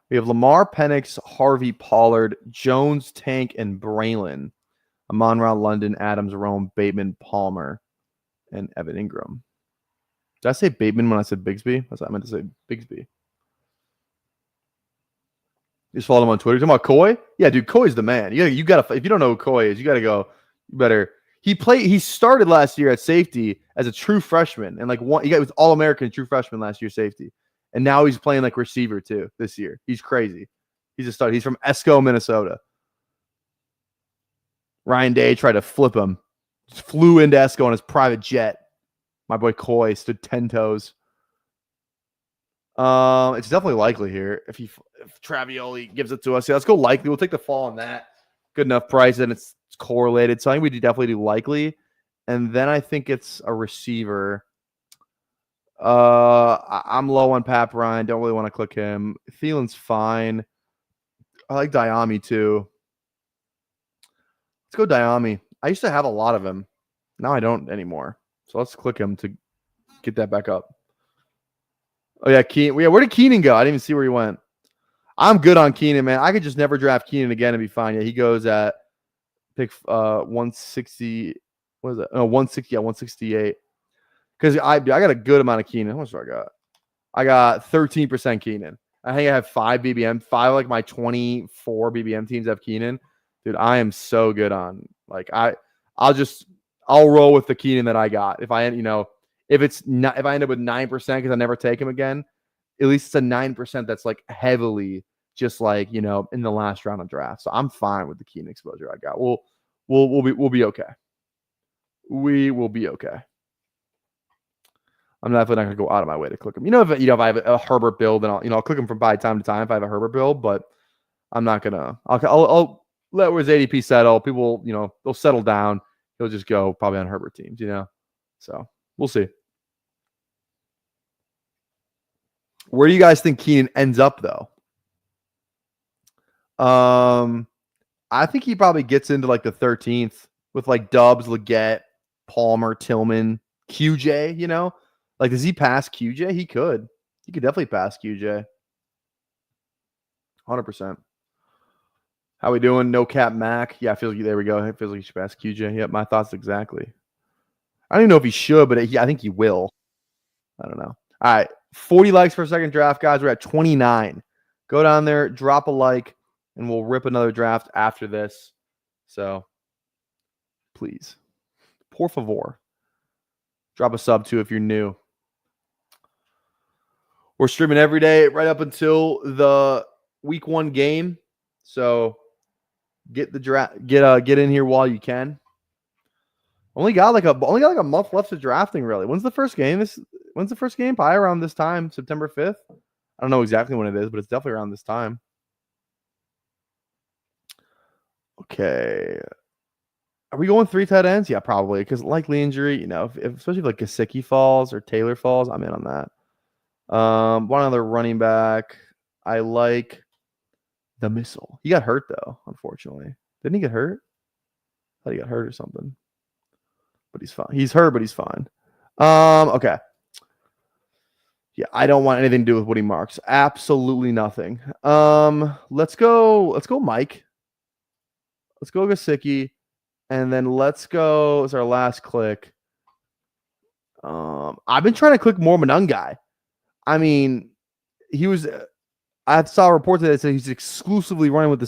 We have Lamar Penix, Harvey Pollard, Jones, Tank, and Braylon. Amon-Ra, London, Adams, Rome, Bateman, Palmer, and Evan Ingram. Did I say Bateman when I said Bigsby? I meant to say Bigsby. Just follow him on Twitter. You talking about Coy? Yeah, dude, Coy's the man. You gotta. If you don't know who Coy is, you gotta go. You He started last year at safety as a true freshman, and like he was All American true freshman last year safety, and now he's playing like receiver too this year. He's crazy. He's a stud. He's from Esco, Minnesota. Ryan Day tried to flip him. Just flew into Esco on his private jet. My boy Coy stood 10 toes. It's definitely likely here if Travioli gives it to us. Yeah, let's go likely. We'll take the fall on that. Good enough price, and it's correlated. So I think we definitely do likely. And then I think it's a receiver. I'm low on Pat Bryant. Don't really want to click him. Thielen's fine. I like Diami too. Let's go Diami. I used to have a lot of him. Now I don't anymore. So let's click him to get that back up. Oh, yeah, Keenan. Yeah, where did Keenan go? I didn't even see where he went. I'm good on Keenan, man. I could just never draft Keenan again and be fine. Yeah, he goes at pick 160. What is it? No, 160. Yeah, 168. Because I got a good amount of Keenan. How much do I got? I got 13% Keenan. I think I have 5 BBM. 5 like my 24 BBM teams have Keenan. Dude, I am so good on like I'll roll with the Keenan that I got. If I if I end up with 9% because I never take him again, at least it's a 9% that's like heavily just like in the last round of draft. So I'm fine with the Keenan exposure I got. We'll be okay. We will be okay. I'm definitely not gonna go out of my way to click him. If I have a Herbert build, then I'll click him from time to time if I have a Herbert build, but I'm not gonna. I'll let where his ADP settle. People, they'll settle down. He'll just go probably on Herbert teams, So we'll see. Where do you guys think Keenan ends up though? I think he probably gets into like the 13th with like Dubs, Leggett, Palmer, Tillman, QJ. Like, does he pass QJ? He could. He could definitely pass QJ. 100%. How we doing? No cap Mac. Yeah, I feel like there we go. It feels like he should pass QJ. Yep, my thoughts exactly. I don't even know if he should, but I think he will. I don't know. All right, 40 likes for a second draft, guys. We're at 29. Go down there, drop a like, and we'll rip another draft after this. So, please, por favor, drop a sub too if you're new. We're streaming every day right up until the week 1 game. So get the draft, get in here while you can. Only got like a month left of drafting. Really, when's the first game? When's the first game? Probably around this time, September 5th. I don't know exactly when it is, but it's definitely around this time. Okay, are we going 3 tight ends? Yeah, probably because likely injury. Especially if like Gesicki falls or Taylor falls, I'm in on that. One other running back. I like the missile. He got hurt though, unfortunately. Didn't he get hurt? I thought he got hurt or something. But he's fine. He's hurt, but he's fine. Okay. Yeah, I don't want anything to do with Woody Marks. Absolutely nothing. Let's go Mike. Let's go Gesicki. And then let's go. It's our last click. I've been trying to click more Monungai. I mean, I saw a report today that said he's exclusively running with he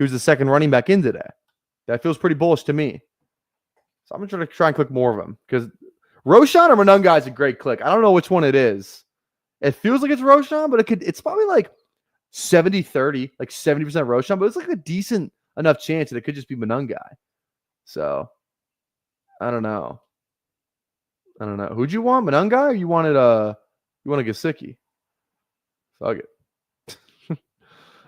was the second running back in today. That feels pretty bullish to me. So I'm going to try and click more of them because Roshan or Monungai is a great click. I don't know which one it is. It feels like it's Roshan, but it's probably like 70-30, like 70% Roshan, but it's like a decent enough chance that it could just be Monungai. So I don't know. Who'd you want? Monungai or you wanted Gesicki? Fuck it.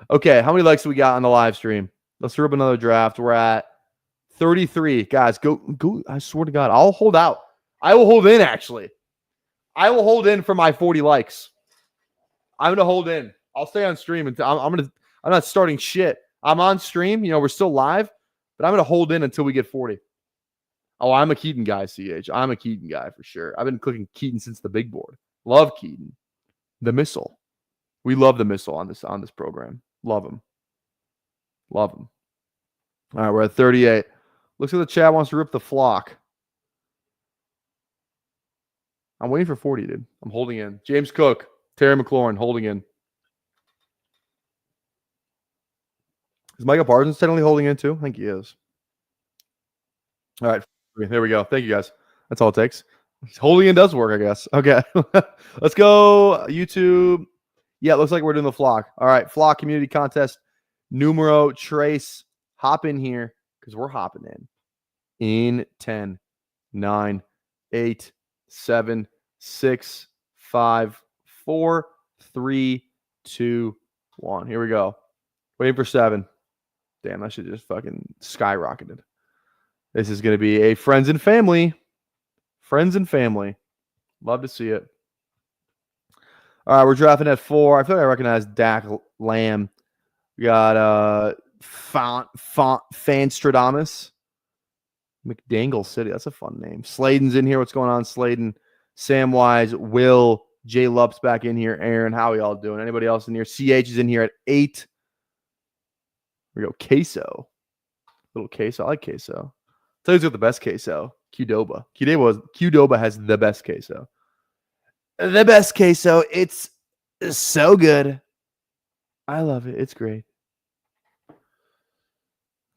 Okay, how many likes do we got on the live stream? Let's rip another draft. We're at 33. Guys, go. I swear to God, I'll hold out. I will hold in, actually. I will hold in for my 40 likes. I'm going to hold in. I'll stay on stream until I'm not starting shit. I'm on stream. We're still live, but I'm going to hold in until we get 40. Oh, I'm a Keaton guy, CH. I'm a Keaton guy for sure. I've been clicking Keaton since the big board. Love Keaton. The missile. We love the missile on this program. Love him. All right, we're at 38. Looks like the chat wants to rip the flock. I'm waiting for 40, dude. I'm holding in. James Cook, Terry McLaurin, holding in. Is Micah Parsons technically holding in too? I think he is. All right. There we go. Thank you, guys. That's all it takes. Holding in does work, I guess. Okay. Let's go. YouTube. Yeah, it looks like we're doing the flock. All right. Flock community contest. Numero trace. Hop in here because we're hopping in 10, 9, 8, 7, 6, 5, 4, 3, 2, 1. Here we go. Waiting for 7. Damn, that shit just fucking skyrocketed. This is going to be a friends and family. Friends and family. Love to see it. All right, we're drafting at 4. I feel like I recognize Dak Lamb. We got Fanstradamus. McDangle City. That's a fun name. Sladen's in here. What's going on, Sladen? Samwise, Will, Jay Lupp's back in here. Aaron, how are y'all doing? Anybody else in here? CH is in here at 8. Here we go. Queso. Little queso. I like queso. Tell you who's got the best queso. Qdoba. Qdoba has the best queso. The best queso. It's so good. I love it. It's great.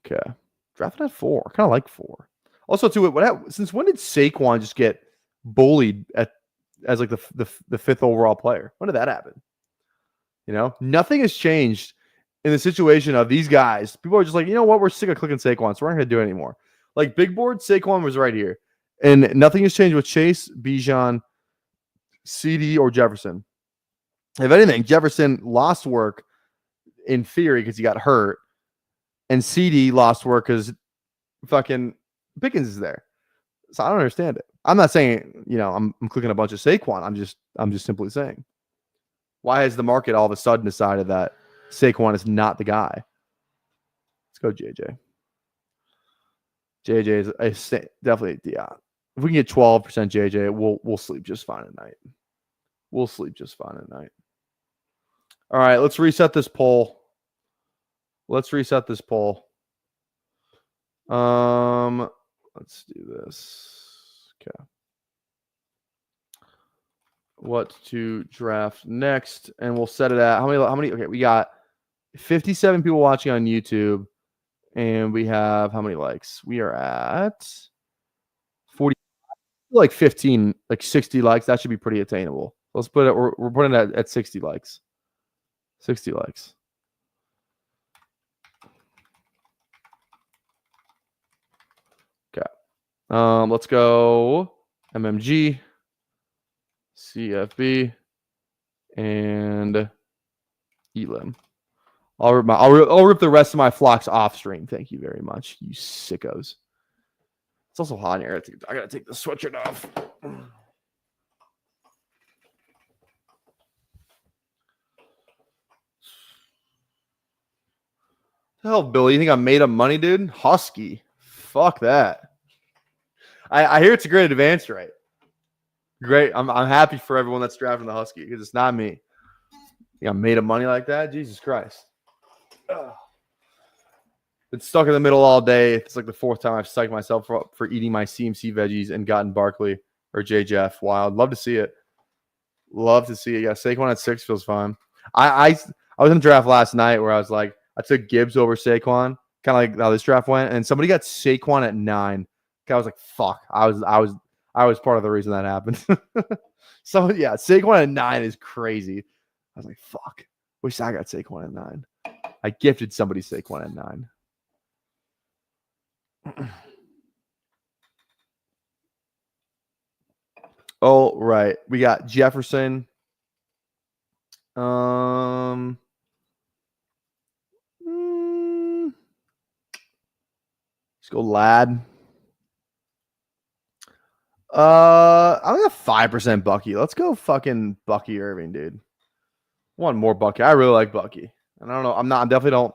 Okay. Drafting at 4. I kind of like 4. Also, too, since when did Saquon just get bullied as like the 5th overall player? When did that happen? You know, nothing has changed in the situation of these guys. People are just like, you know what? We're sick of clicking Saquon, so we're not going to do it anymore. Like big board, Saquon was right here. And nothing has changed with Chase, Bijan, CD, or Jefferson. If anything, Jefferson lost work in theory because he got hurt. And CD lost work because fucking Pickens is there. So I don't understand it. I'm not saying, you know, I'm clicking a bunch of Saquon. I'm just simply saying, why has the market all of a sudden decided that Saquon is not the guy? Let's go JJ. JJ is definitely, yeah. If we can get 12% JJ, we'll sleep just fine at night. We'll sleep just fine at night. All right, let's reset this poll. Let's do this. Okay. What to draft next? And we'll set it at how many? Okay, we got 57 people watching on YouTube, and we have how many likes? We are at 40, like 15, like 60 likes. That should be pretty attainable. Let's put it. We're putting it at 60 likes. 60 likes. Okay. Let's go MMG, CFB, and Elim. I'll rip the rest of my flocks off stream. Thank you very much, you sickos. It's also hot in here. I gotta take the sweatshirt off. Hell, Billy, you think I made up money, dude? Husky. Fuck that. I hear it's a great advance rate. Great. I'm happy for everyone that's drafting the Husky because it's not me. You got made of money like that? Jesus Christ. Ugh. Been stuck in the middle all day. It's like the 4th time I've psyched myself for eating my CMC veggies and gotten Barkley or J. Jeff. Wild. Love to see it. Love to see it. Yeah, Saquon at 6 feels fine. I was in the draft last night where I was like, I took Gibbs over Saquon, kind of like how this draft went, and somebody got Saquon at 9. I was like, fuck. I was part of the reason that happened. So yeah, Saquon at 9 is crazy. I was like, fuck. Wish I got Saquon at 9. I gifted somebody Saquon at 9. Oh, right. We got Jefferson. Let's go Lad. I'm gonna 5% Bucky. Let's go fucking Bucky Irving, dude. One more Bucky. I really like Bucky. And I don't know. I definitely don't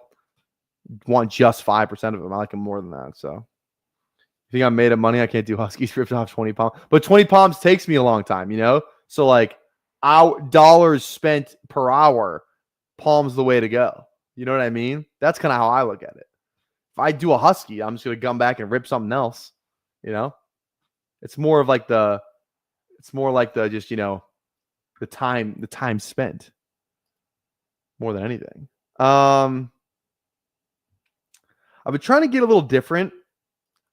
want just 5% of him. I like him more than that. So you think I made of money? I can't do Huskies ripped off 20 palms. But 20 palms takes me a long time, you know? So like our dollars spent per hour, palms the way to go. You know what I mean? That's kind of how I look at it. If I do a Husky, I'm just gonna come back and rip something else, you know? It's more like the just, you know, the time spent more than anything. I've been trying to get a little different.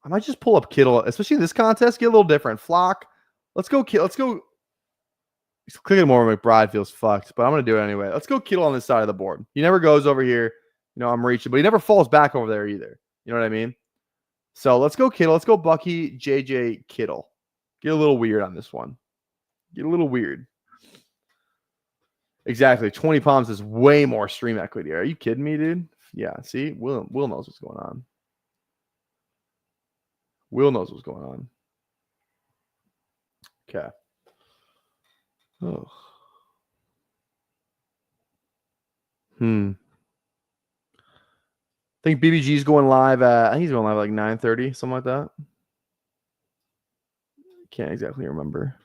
I might just pull up Kittle, especially in this contest. Get a little different. Flock. Let's go. Let's go. Clicking more McBride feels fucked, but I'm gonna do it anyway. Let's go Kittle on this side of the board. He never goes over here. You know, I'm reaching, but he never falls back over there either. You know what I mean? So let's go Kittle. Let's go Bucky, JJ, Kittle. Get a little weird on this one. Get a little weird. Exactly. 20 palms is way more stream equity. Are you kidding me, dude? Yeah. See, Will knows what's going on. Will knows what's going on. Okay. Oh. I think BBG's going live at, I think he's going live at like 9:30, something like that. Can't exactly remember.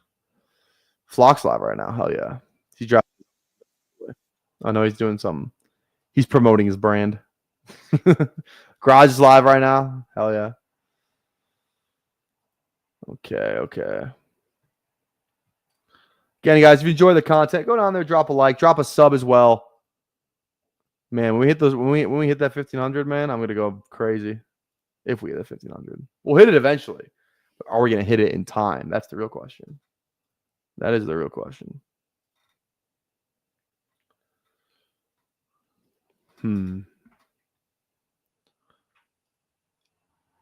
Flock's live right now. Hell yeah. He's dropping. I know he's doing something. He's promoting his brand. Garage is live right now. Hell yeah. Okay. Again, guys, if you enjoy the content, go down there, drop a like, drop a sub as well. Man, when we hit those, when we hit that 1500, man, I'm gonna go crazy. If we hit the 1500, we'll hit it eventually. But are we gonna hit it in time? That's the real question. That is the real question.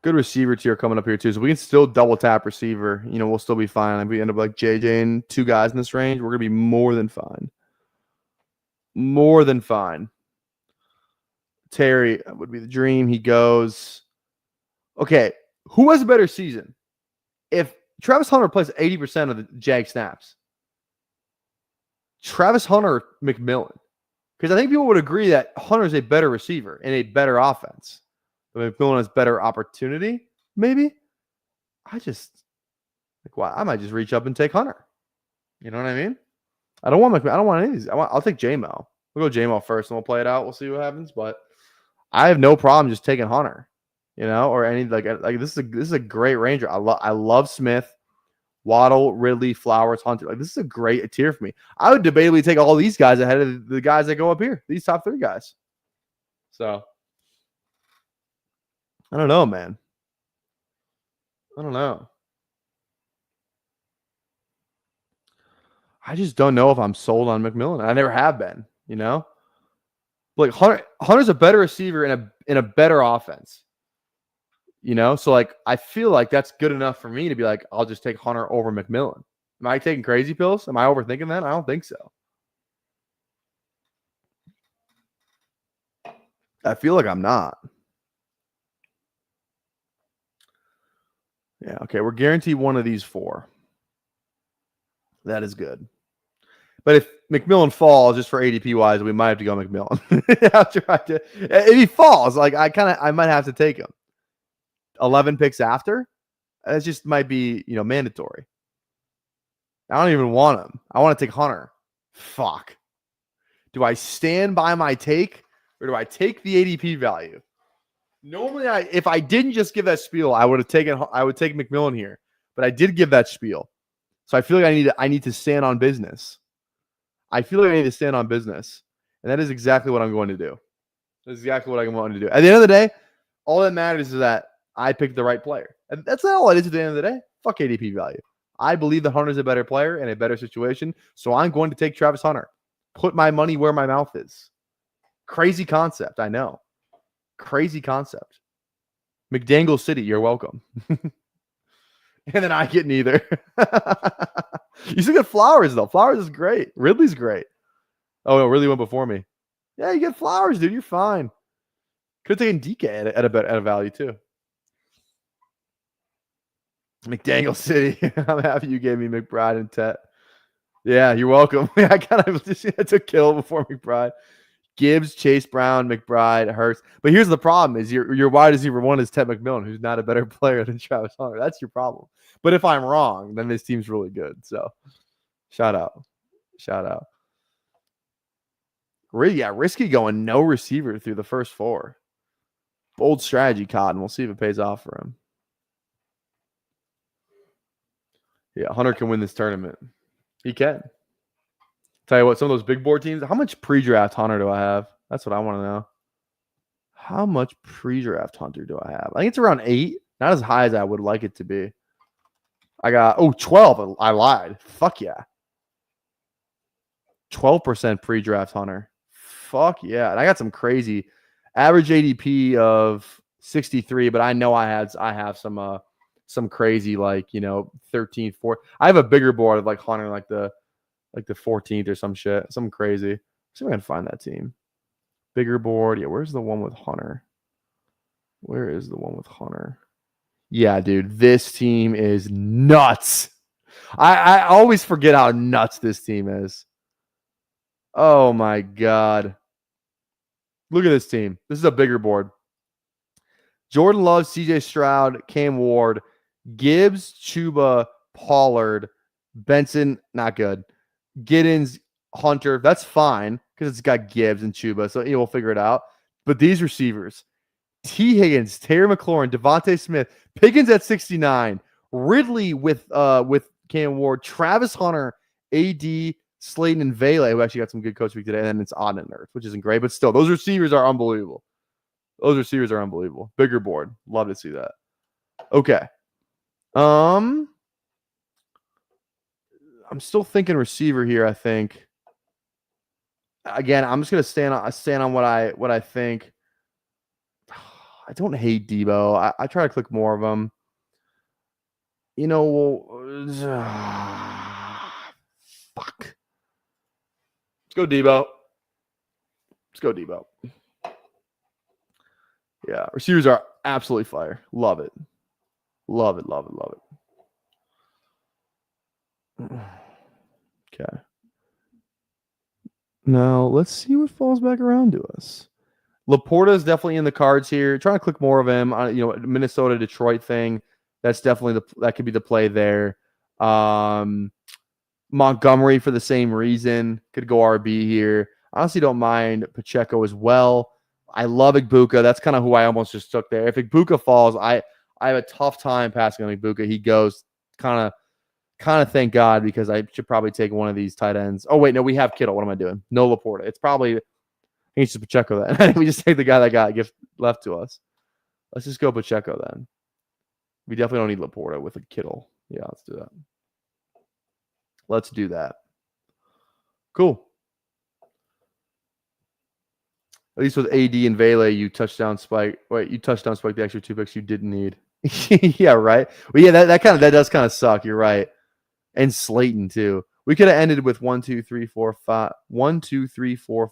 Good receiver tier coming up here too, so we can still double tap receiver. You know, we'll still be fine. If we end up like JJ and two guys in this range, we're gonna be more than fine. More than fine. Terry would be the dream. He goes. Okay, who has a better season? If Travis Hunter plays 80% of the Jag snaps, Travis Hunter or McMillan? Because I think people would agree that Hunter is a better receiver and a better offense. But McMillan has better opportunity, maybe. I might just reach up and take Hunter. You know what I mean? I don't want any of these. I'll take J-Mo. We'll go J-Mo first and we'll play it out. We'll see what happens. But I have no problem just taking Hunter, you know, or any like this is a great ranger. I love Smith, Waddle, Ridley, Flowers, Hunter. Like this is a great tier for me. I would debatably take all these guys ahead of the guys that go up here. These top three guys. So I don't know, man. I don't know. I just don't know if I'm sold on McMillan. I never have been, you know. Like Hunter's a better receiver in a better offense. You know, so like I feel like that's good enough for me to be like, I'll just take Hunter over McMillan. Am I taking crazy pills? Am I overthinking that? I don't think so. I feel like I'm not. Yeah, okay. We're guaranteed one of these four. That is good. But if McMillan falls just for ADP wise, we might have to go McMillan. If he falls, like I might have to take him. 11 picks after, that just might be, you know, mandatory. I don't even want him. I want to take Hunter. Fuck. Do I stand by my take or do I take the ADP value? Normally, if I didn't just give that spiel, I would take McMillan here, but I did give that spiel. So I feel like I need to stand on business. And that is exactly what I'm going to do. That's exactly what I'm going to do. At the end of the day, all that matters is that I picked the right player. And that's not all it is at the end of the day. Fuck ADP value. I believe that Hunter's a better player in a better situation, so I'm going to take Travis Hunter. Put my money where my mouth is. Crazy concept, I know. Crazy concept. McDangle City, you're welcome. And then I get neither. You still get Flowers, though. Flowers is great. Ridley's great. Oh, no, Ridley went before me. Yeah, you get Flowers, dude. You're fine. Could have taken DK at a value, too. McDangle City. I'm happy you gave me McBride and Tet. Yeah, you're welcome. I kind of just had to kill before McBride. Gibbs, Chase Brown, McBride, Hurts. But here's the problem: is your wide receiver one is Ted McMillan, who's not a better player than Travis Hunter. That's your problem. But if I'm wrong, then this team's really good. So, shout out. Yeah, risky going no receiver through the first four. Bold strategy, Cotton. We'll see if it pays off for him. Yeah, Hunter can win this tournament. He can. Tell you what, some of those big board teams, how much pre-draft Hunter do I have? That's what I want to know. How much pre-draft Hunter do I have? I think it's around 8. Not as high as I would like it to be. I got 12. I lied. Fuck yeah. 12% pre-draft Hunter. Fuck yeah. And I got some crazy average ADP of 63, but I know I have some crazy 13th, 4th. I have a bigger board of like Hunter like the 14th or some shit. Something crazy. See if I can find that team. Bigger board. Yeah, where's the one with Hunter? Where is the one with Hunter? Yeah, dude, this team is nuts. I always forget how nuts this team is. Oh my God. Look at this team. This is a bigger board. Jordan Love, CJ Stroud, Cam Ward, Gibbs, Chuba, Pollard, Benson, not good. Giddens, Hunter, that's fine because it's got Gibbs and Chuba, so we'll figure it out. But these receivers, T. Higgins, Terry McLaurin, Devontae Smith, Pickens at 69, Ridley with Cam Ward, Travis Hunter, AD, Slayton, and Vele, who actually got some good coach week today, and then it's Odd and Earth, which isn't great, but still, those receivers are unbelievable. Bigger board. Love to see that. Okay. I'm still thinking receiver here, I think. Again, I'm just gonna stand on what I think. I don't hate Debo. I try to click more of them. Fuck. Let's go Debo. Yeah, receivers are absolutely fire. Love it. Okay. Now, let's see what falls back around to us. Laporta is definitely in the cards here. Trying to click more of him. Minnesota Detroit thing. That's definitely that could be the play there. Montgomery for the same reason could go RB here. Honestly, don't mind Pacheco as well. I love Igbuka. That's kind of who I almost just took there. If Igbuka falls, I have a tough time passing on Igbuka. He goes kind of thank God, because I should probably take one of these tight ends. Oh wait, no, we have Kittle. What am I doing? No Laporta. It's probably I think it's just Pacheco then. I think we just take the guy that got gift left to us. Let's just go Pacheco then. We definitely don't need Laporta with a Kittle. Yeah, let's do that. Let's do that. Cool. At least with AD and Vele, you touchdown spike the extra 2 picks you didn't need. Yeah, right. Well, yeah, that does kind of suck. You're right. And Slayton too. We could have ended with 1, 2, 3, 4,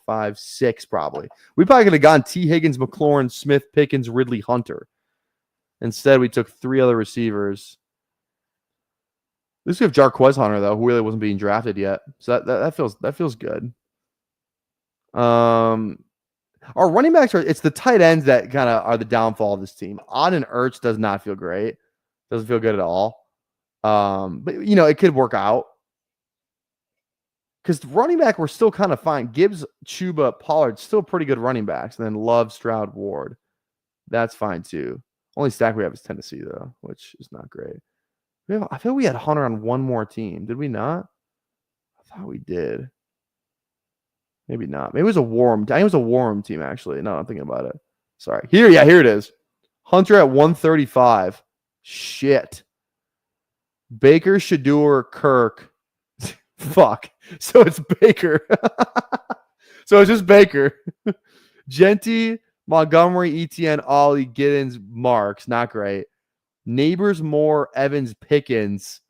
5, 6 probably. We probably could have gone T. Higgins, McLaurin, Smith, Pickens, Ridley, Hunter. Instead, we took 3 other receivers. At least we have Jarquez Hunter though, who really wasn't being drafted yet. So that feels good. Our running backs it's the tight ends that kind of are the downfall of this team. Odd and Ertz does not feel great. Doesn't feel good at all. But it could work out. Because running back, we're still kind of fine. Gibbs, Chuba, Pollard, still pretty good running backs. And then Love, Stroud, Ward. That's fine too. Only stack we have is Tennessee, though, which is not great. I feel we had Hunter on one more team. Did we not? I thought we did. Maybe not. Maybe it was a Warm. I think it was a Warm team, actually. No, I'm thinking about it. Sorry. Here it is. Hunter at 135. Shit. Baker, Shador, Kirk. Fuck. So it's Baker. So it's just Baker. Genty, Montgomery, Etienne, Ollie, Giddens, Marks. Not great. Neighbors, Moore, Evans, Pickens.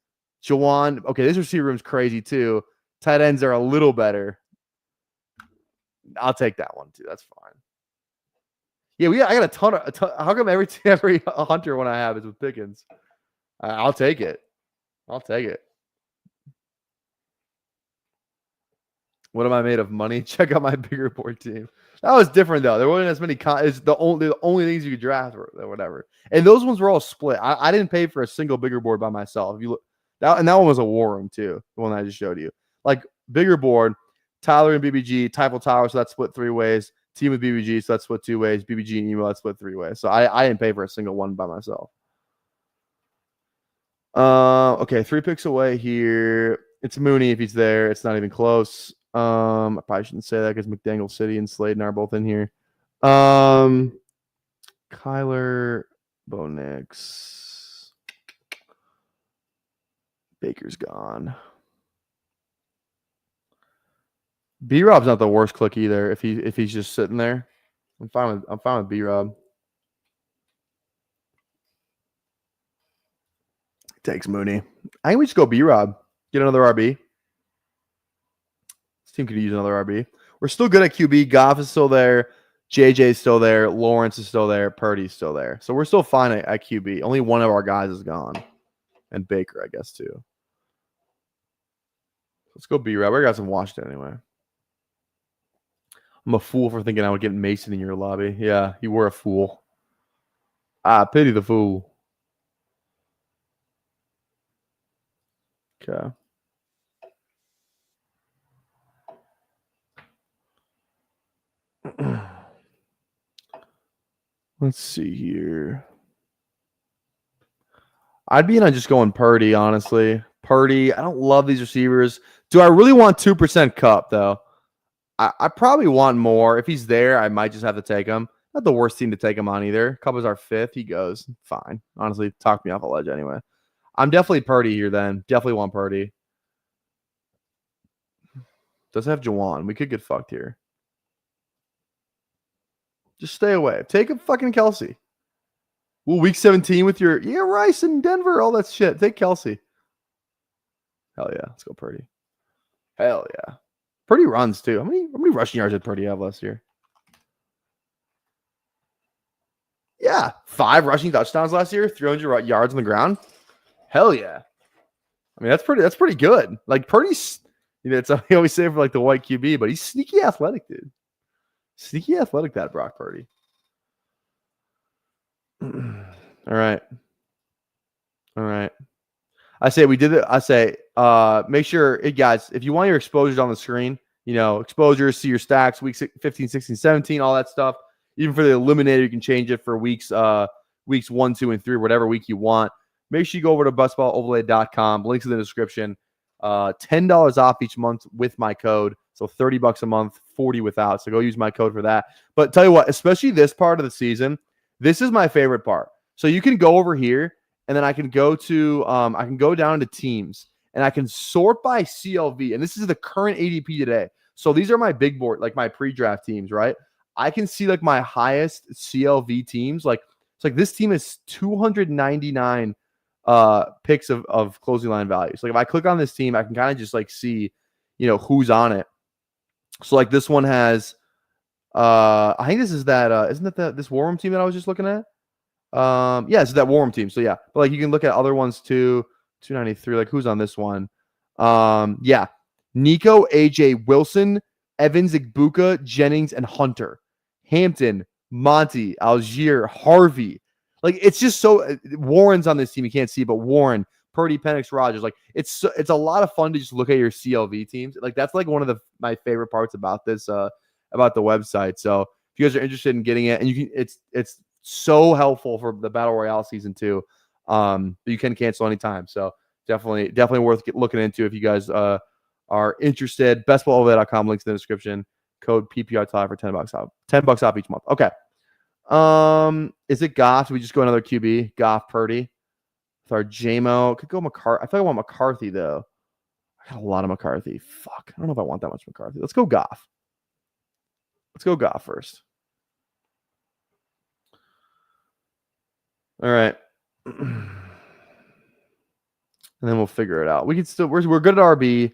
Jawan. Okay, this receiver room's crazy too. Tight ends are a little better. I'll take that one too. That's fine. Yeah, I got a ton. How come every Hunter one I have is with Pickens? I'll take it. What am I made of? Money? Check out my bigger board team. That was different though. There wasn't as many. It's the only things you could draft or whatever. And those ones were all split. I didn't pay for a single bigger board by myself. If you look, that one was a war room too. The one I just showed you. Like bigger board. Tyler and BBG, Typhel Tower, so that's split 3 ways. Team with BBG, so that's split 2 ways. BBG and Emo, that's split 3 ways. So I didn't pay for a single one by myself. Okay, 3 picks away here. It's Mooney if he's there. It's not even close. I probably shouldn't say that because McDaniel City and Sladen are both in here. Kyler. Bo Nix. Baker's gone. B-Rob's not the worst click either. If he's just sitting there, I'm fine with B-Rob. Takes Mooney. I think we just go B-Rob. Get another RB. This team could use another RB. We're still good at QB. Goff is still there. JJ's still there. Lawrence is still there. Purdy's still there. So we're still fine at QB. Only one of our guys is gone. And Baker, I guess, too. Let's go B-Rob. We got some Washington anyway. I'm a fool for thinking I would get Mason in your lobby. Yeah, you were a fool. Pity the fool. Okay. Let's see here. I'd be in on just going Purdy, honestly. Purdy, I don't love these receivers. Do I really want 2% Cup, though? I probably want more. If he's there, I might just have to take him. Not the worst team to take him on either. Cup is our 5th. He goes. Fine. Honestly, talk me off a ledge anyway. I'm definitely Purdy here then. Definitely want Purdy. Does have Jawan. We could get fucked here. Just stay away. Take a fucking Kelsey. Well, week 17 with your Rice in Denver, all that shit. Take Kelsey. Hell yeah. Let's go Purdy. Hell yeah. Purdy runs too. How many rushing yards did Purdy have last year? Yeah. 5 rushing touchdowns last year, 300 yards on the ground. Hell yeah. I mean, that's pretty good. Like Purdy's, it's I always say for like the white QB, but he's sneaky athletic, dude. Sneaky athletic, that Brock Purdy. All right. I say we did it. I say make sure, guys, if you want your exposures on the screen, exposures, see your stacks, week 15, 16, 17, all that stuff. Even for the eliminator, you can change it for weeks 1, 2, and 3, whatever week you want. Make sure you go over to busballoverlay.com. Links in the description. $10 off each month with my code. So $30 a month, 40 without. So go use my code for that. But tell you what, especially this part of the season, this is my favorite part. So you can go over here, and then I can go to I can go down to teams, and I can sort by CLV. And this is the current ADP today. So these are my big board, like my pre-draft teams, right? I can see like my highest CLV teams. Like it's like this team is 299 picks of closing line values. Like if I click on this team, I can kind of just like see, who's on it. So like this one has I think this is that isn't that this War Room team that I was just looking at? Yeah, it's that War Room team. So yeah, but like you can look at other ones too. 293, like who's on this one? Yeah. Nico, AJ, Wilson, Evans, Igbuka, Jennings, and Hunter. Hampton, Monty, Algier, Harvey. Like it's just so Warren's on this team. You can't see, but Warren, Purdy, Penix, Rogers. Like it's a lot of fun to just look at your CLV teams. Like that's like one of my favorite parts about this about the website. So if you guys are interested in getting it, and you can, it's so helpful for the Battle Royale season too. But you can cancel anytime. So definitely worth looking into if you guys are interested. Bestballoverlay.com, links in the description. Code PPR for $10 off. $10 off each month. Okay. Is it Goff? Do we just go another QB? Goff, Purdy. With our JMO. Could go McCarthy. I feel like I want McCarthy though. I got a lot of McCarthy. Fuck. I don't know if I want that much McCarthy. Let's go Goff. Let's go Goff first. All right. And then we'll figure it out. We can still we're good at RB.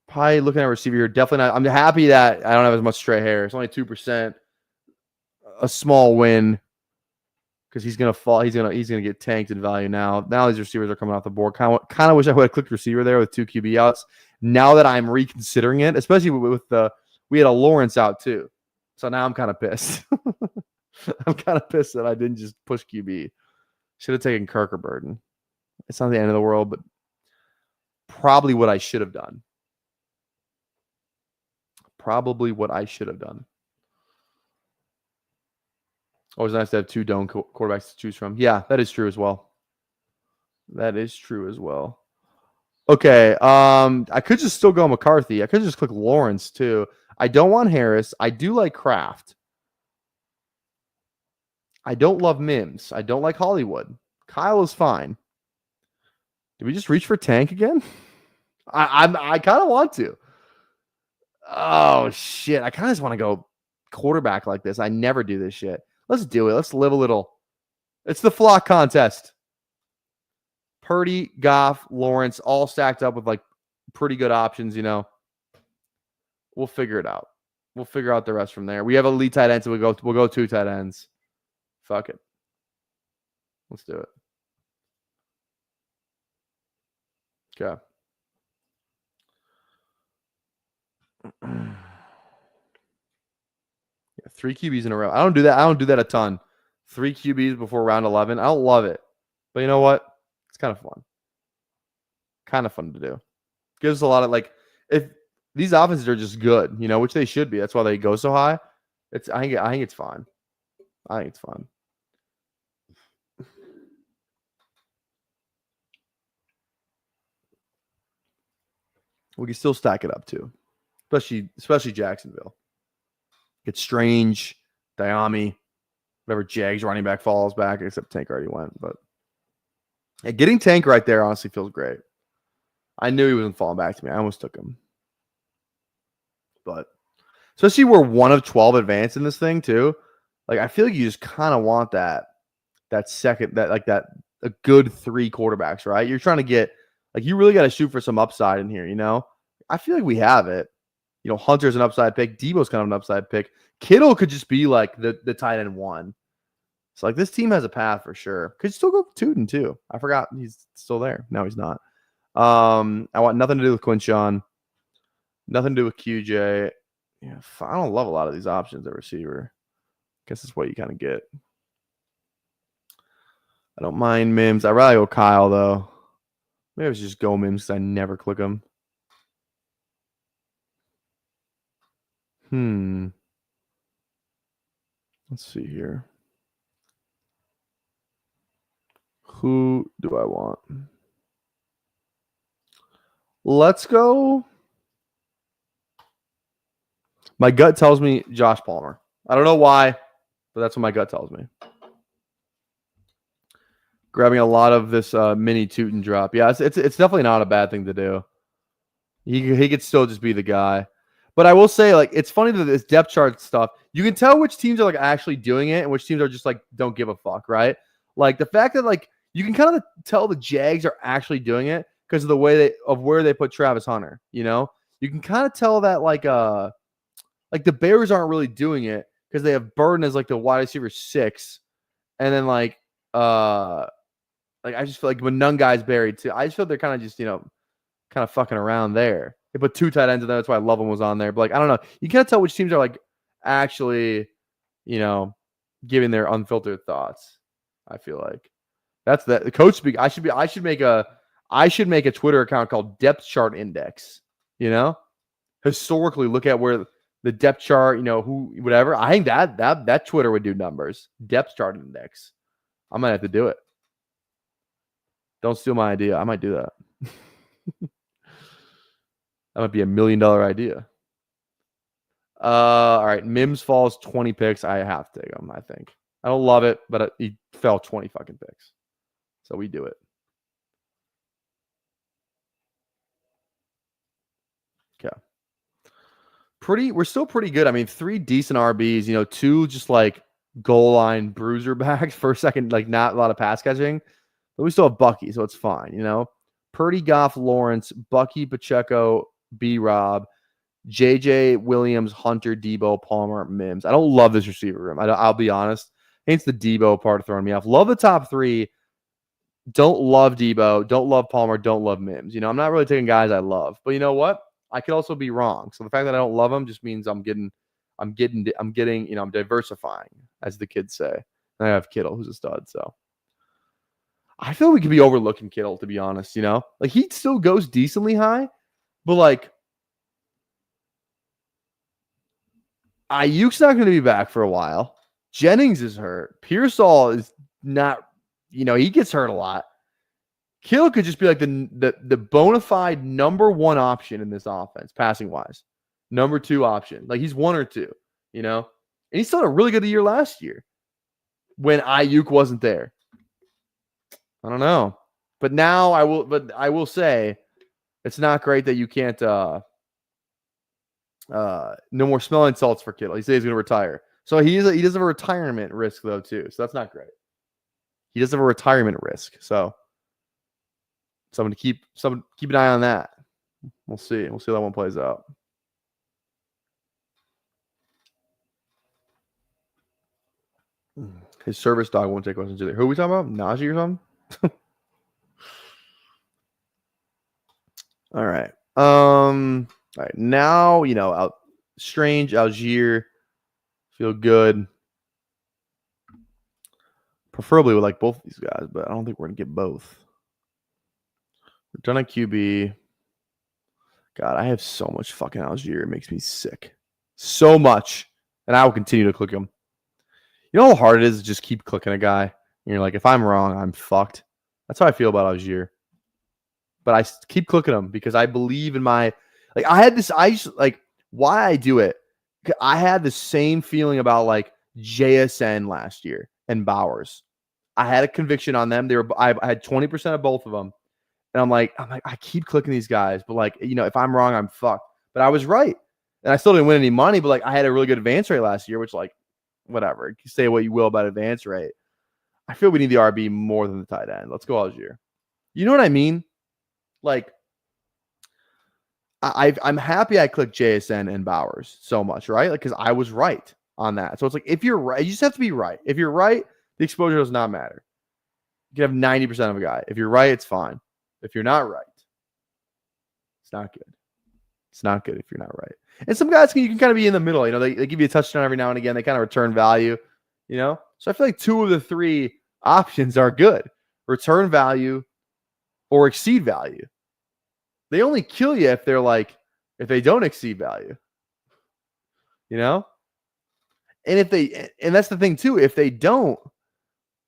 Probably looking at receiver here. Definitely not. I'm happy that I don't have as much stray hair. It's only 2%. A small win because he's gonna fall. He's gonna get tanked in value now. Now these receivers are coming off the board. Kind of wish I would have clicked receiver there with 2 QB outs. Now that I'm reconsidering it, especially with we had a Lawrence out too. So now I'm kind of pissed. I'm kind of pissed that I didn't just push QB. Should have taken Kirk or Burden. It's not the end of the world, but probably what I should have done. Always nice to have 2 dome quarterbacks to choose from. Yeah, that is true as well. Okay, I could just still go McCarthy. I could just click Lawrence too. I don't want Harris. I do like Kraft. I don't love Mims. I don't like Hollywood. Kyle is fine. Did we just reach for Tank again? I kind of want to. Oh shit! I kind of just want to go quarterback like this. I never do this shit. Let's do it. Let's live a little. It's the flock contest. Purdy, Goff, Lawrence, all stacked up with like pretty good options. We'll figure it out. We'll figure out the rest from there. We have a lead tight end, so we'll go 2 tight ends. Fuck it. Let's do it. Okay. Yeah, 3 QBs in a row. I don't do that. I don't do that a ton. 3 QBs before round 11. I don't love it. But you know what? It's kind of fun. Kind of fun to do. Gives us a lot of if these offenses are just good, which they should be. That's why they go so high. I think it's fine. I think it's fun. We can still stack it up too. Especially Jacksonville. Get Strange, Diami, whatever Jags running back falls back, except Tank already went. But yeah, getting Tank right there honestly feels great. I knew he wasn't falling back to me. I almost took him. But especially we're 1 of 12 advanced in this thing too. I feel like you just kind of want that second, a good 3 quarterbacks, right? You're trying to get, you really got to shoot for some upside in here, I feel like we have it. Hunter's an upside pick. Debo's kind of an upside pick. Kittle could just be the tight end 1. So this team has a path for sure. Could still go Tootin too. I forgot he's still there. No, he's not. I want nothing to do with Quinshawn. Nothing to do with QJ. Yeah, I don't love a lot of these options at receiver. Guess that's what you kind of get. I don't mind Mims. I'd rather go Kyle though. Maybe I should just go Mims because I never click him. Let's see here. Who do I want? Let's go. My gut tells me Josh Palmer. I don't know why, but that's what my gut tells me. Grabbing a lot of this mini Tootin drop. Yeah, it's definitely not a bad thing to do. He could still just be the guy. But I will say, it's funny that this depth chart stuff, you can tell which teams are actually doing it and which teams are just don't give a fuck, right? The fact that you can kind of tell the Jags are actually doing it because of the way where they put Travis Hunter, You can kind of tell that the Bears aren't really doing it because they have Burden as the wide receiver 6. And then I just feel like when none guy's buried too. I just feel they're kind of just, kind of fucking around there. They put 2 tight ends in there. That's why Lovin was on there. But I don't know. You can't tell which teams are actually, giving their unfiltered thoughts. I feel like that's the coach speak. I should make a Twitter account called Depth Chart Index. Historically look at where the depth chart, who, whatever. I think that Twitter would do numbers. Depth Chart Index. I might have to do it. Don't steal my idea. I might do that. That might be $1 million idea. All right. Mims falls 20 picks. I have to take him, I think. I don't love it, but he fell 20 fucking picks. So we do it. Okay. We're still pretty good. I mean, 3 decent RBs, 2 just goal line bruiser backs for a second, not a lot of pass catching. But we still have Bucky, so it's fine, Purdy, Goff, Lawrence, Bucky, Pacheco, B-Rob, JJ, Williams, Hunter, Debo, Palmer, Mims. I don't love this receiver room. I'll be honest. I think it's the Debo part throwing me off. Love the top 3. Don't love Debo. Don't love Palmer. Don't love Mims. I'm not really taking guys I love. But you know what? I could also be wrong. So the fact that I don't love them just means I'm diversifying, as the kids say. And I have Kittle, who's a stud. So I feel we could be overlooking Kittle, to be honest. He still goes decently high, but Ayuk's not going to be back for a while. Jennings is hurt. Pearsall is not. He gets hurt a lot. Kittle could just be the bona fide number 1 option in this offense, passing wise. Number 2 option. He's 1 or 2, And he still had a really good year last year. when Ayuk wasn't there. I don't know. But now I will say it's not great that you can't no more smelling salts for Kittle. He says he's going to retire. So he does have a retirement risk though too. So that's not great. He does have a retirement risk. So someone to keep an eye on that. We'll see. We'll see how that one plays out. His service dog won't take questions either. Who are we talking about? Najee or something? All right. All right. Now, Strange, Algier, feel good. Preferably with like both of these guys, but I don't think we're gonna get both. We're done at QB. God, I have so much fucking Algier. It makes me sick. So much. And I will continue to click him. You know how hard it is to just keep clicking a guy? And you're like, if I'm wrong, I'm fucked. That's how I feel about Algier. But I keep clicking him because I believe in my like why I do it. I had the same feeling about like JSN last year and Bowers. I had a conviction on them. I had 20% of both of them. And I'm like, I keep clicking these guys, but like, if I'm wrong, I'm fucked. But I was right. And I still didn't win any money, but like I had a really good advance rate last year, which like, whatever. You say what you will about advance rate. I feel we need the RB more than the tight end. Let's go Algier. You know what I mean? Like, I'm happy I clicked JSN and Bowers so much, right? Like, because I was right on that. So it's like, if you're right, you just have to be right. If you're right, the exposure does not matter. You can have 90% of a guy. If you're right, it's fine. If you're not right, it's not good. It's not good if you're not right. And some guys you can kind of be in the middle. They give you a touchdown every now and again. They kind of return value. So I feel like 2 of the 3 options are good. Return value or exceed value. They only kill you if if they don't exceed value. And and that's the thing too, if they don't,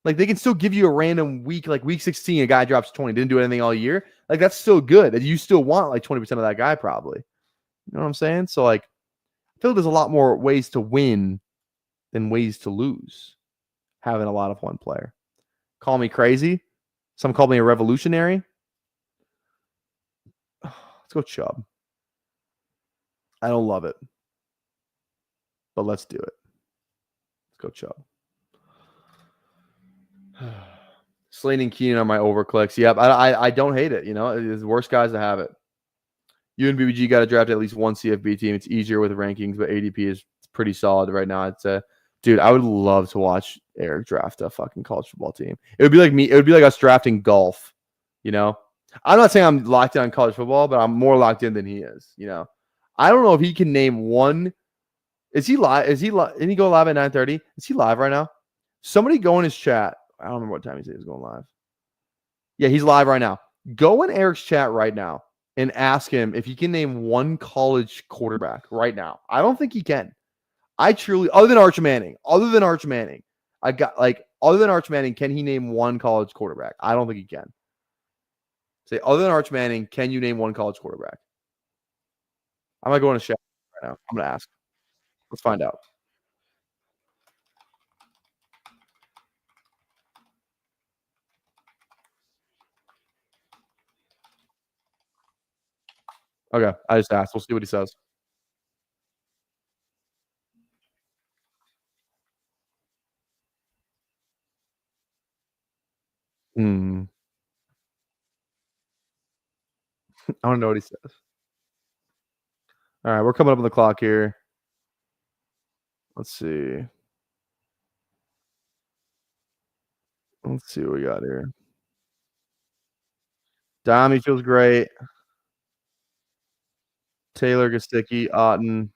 like they can still give you a random week, like week 16, a guy drops 20, didn't do anything all year. Like that's still good. You still want like 20% of that guy probably. You know what I'm saying? So like I feel like there's a lot more ways to win than ways to lose having a lot of one player. Call me crazy. Some call me a revolutionary. Let's go Chubb. I don't love it, but let's do it. Let's go Chubb. Slane and Keenan are my overclicks. Yep, I don't hate it. It's the worst guys to have it. You and BBG got to draft at least one CFB team. It's easier with rankings, but ADP is pretty solid right now. Dude, I would love to watch Eric draft a fucking college football team. It would be like me. It would be like us drafting golf. I'm not saying I'm locked in on college football, but I'm more locked in than he is. I don't know if he can name one. Is he live? Didn't he go live at 9:30? Is he live right now? Somebody go in his chat. I don't remember what time he said he was going live. Yeah, he's live right now. Go in Eric's chat right now and ask him if he can name one college quarterback right now. I don't think he can. I truly, other than Arch Manning, other than Arch Manning, can he name one college quarterback? I don't think he can. Say, other than Arch Manning, can you name one college quarterback? I'm going to go in a chat right now. I'm going to ask. Let's find out. Okay, I just asked. We'll see what he says. I don't know what he says. All right, we're coming up on the clock here. Let's see. Let's see what we got here. Dami feels great. Taylor, Gesicki, Otten.